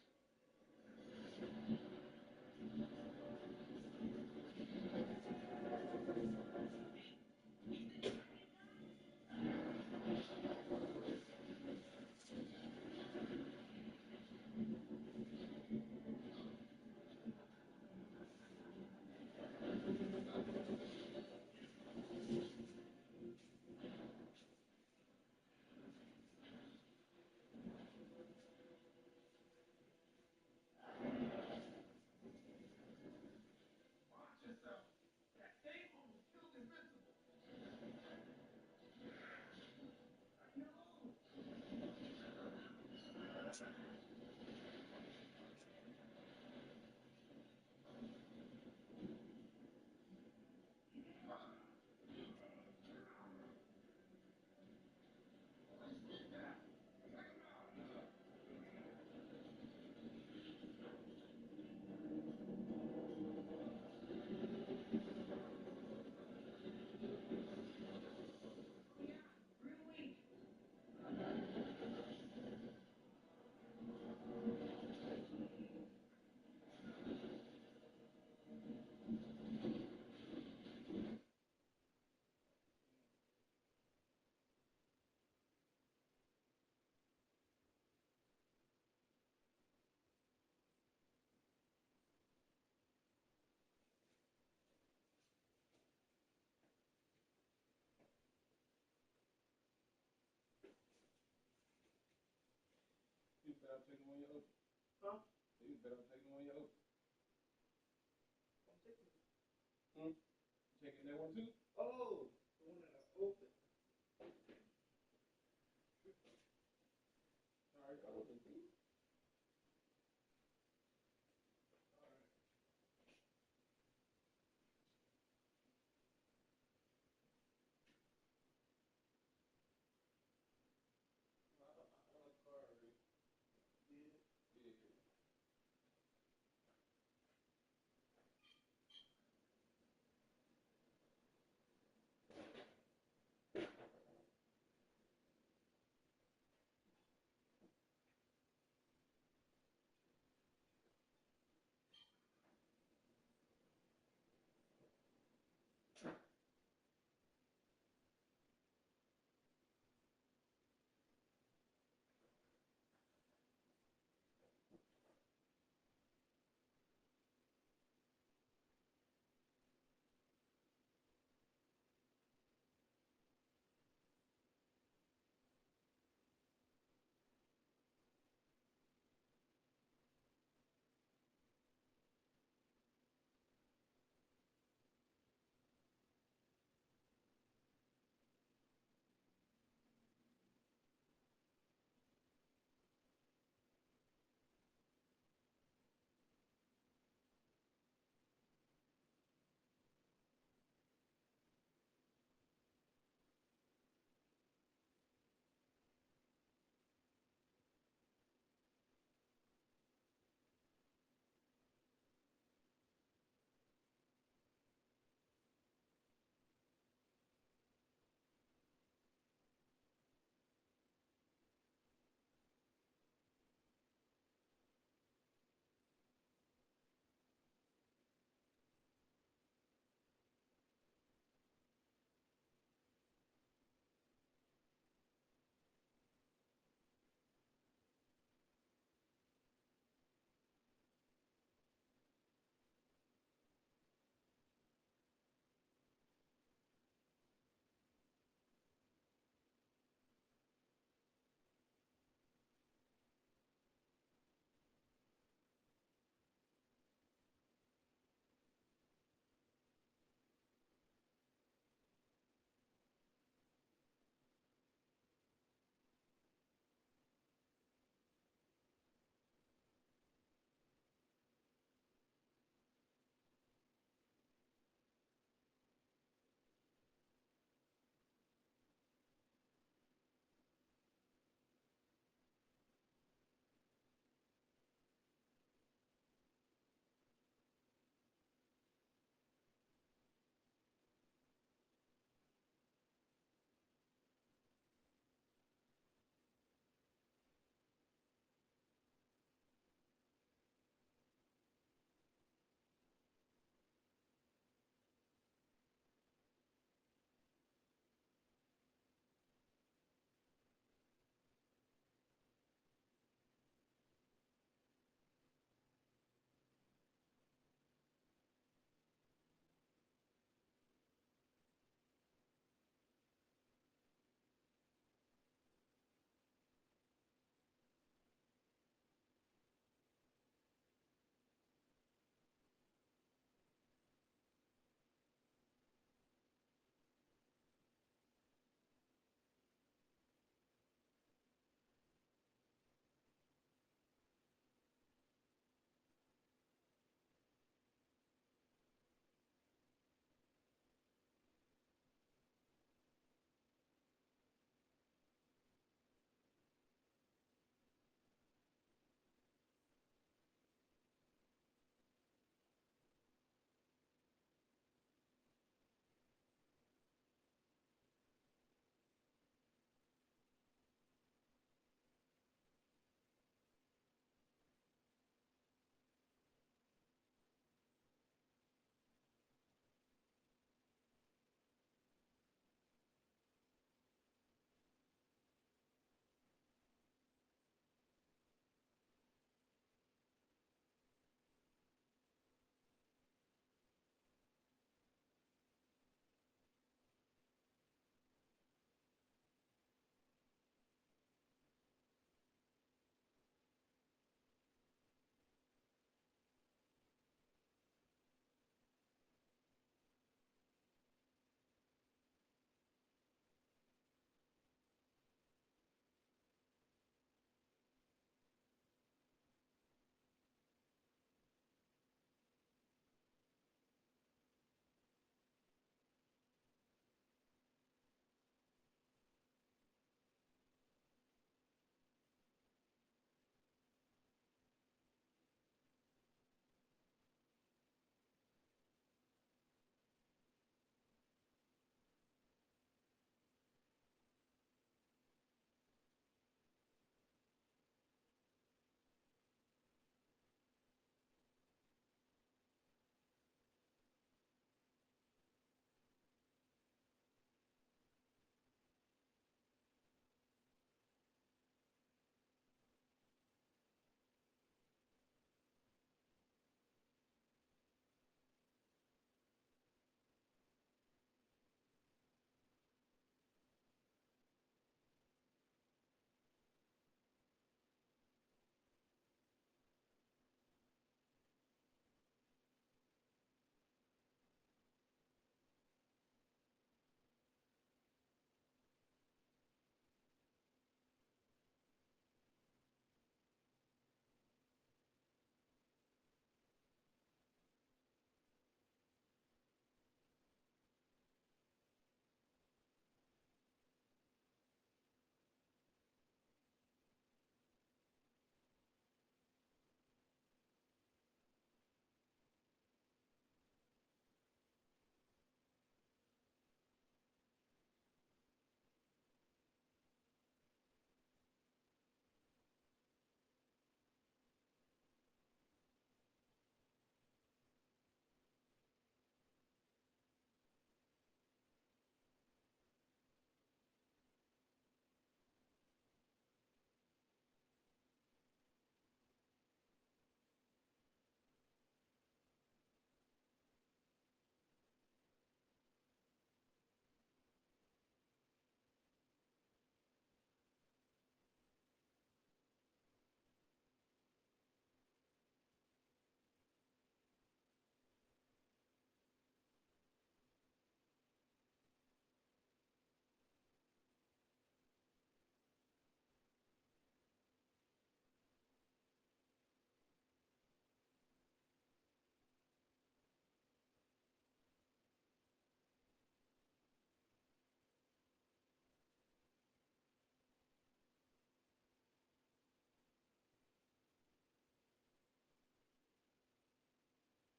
Watch yourself. That thing almost killed Invincible. Leave me alone. Real weak. You better take them on your own. Huh? You better take them on your own. I'm taking it. Checking that one too? Oh, the one that I opened. All right, go.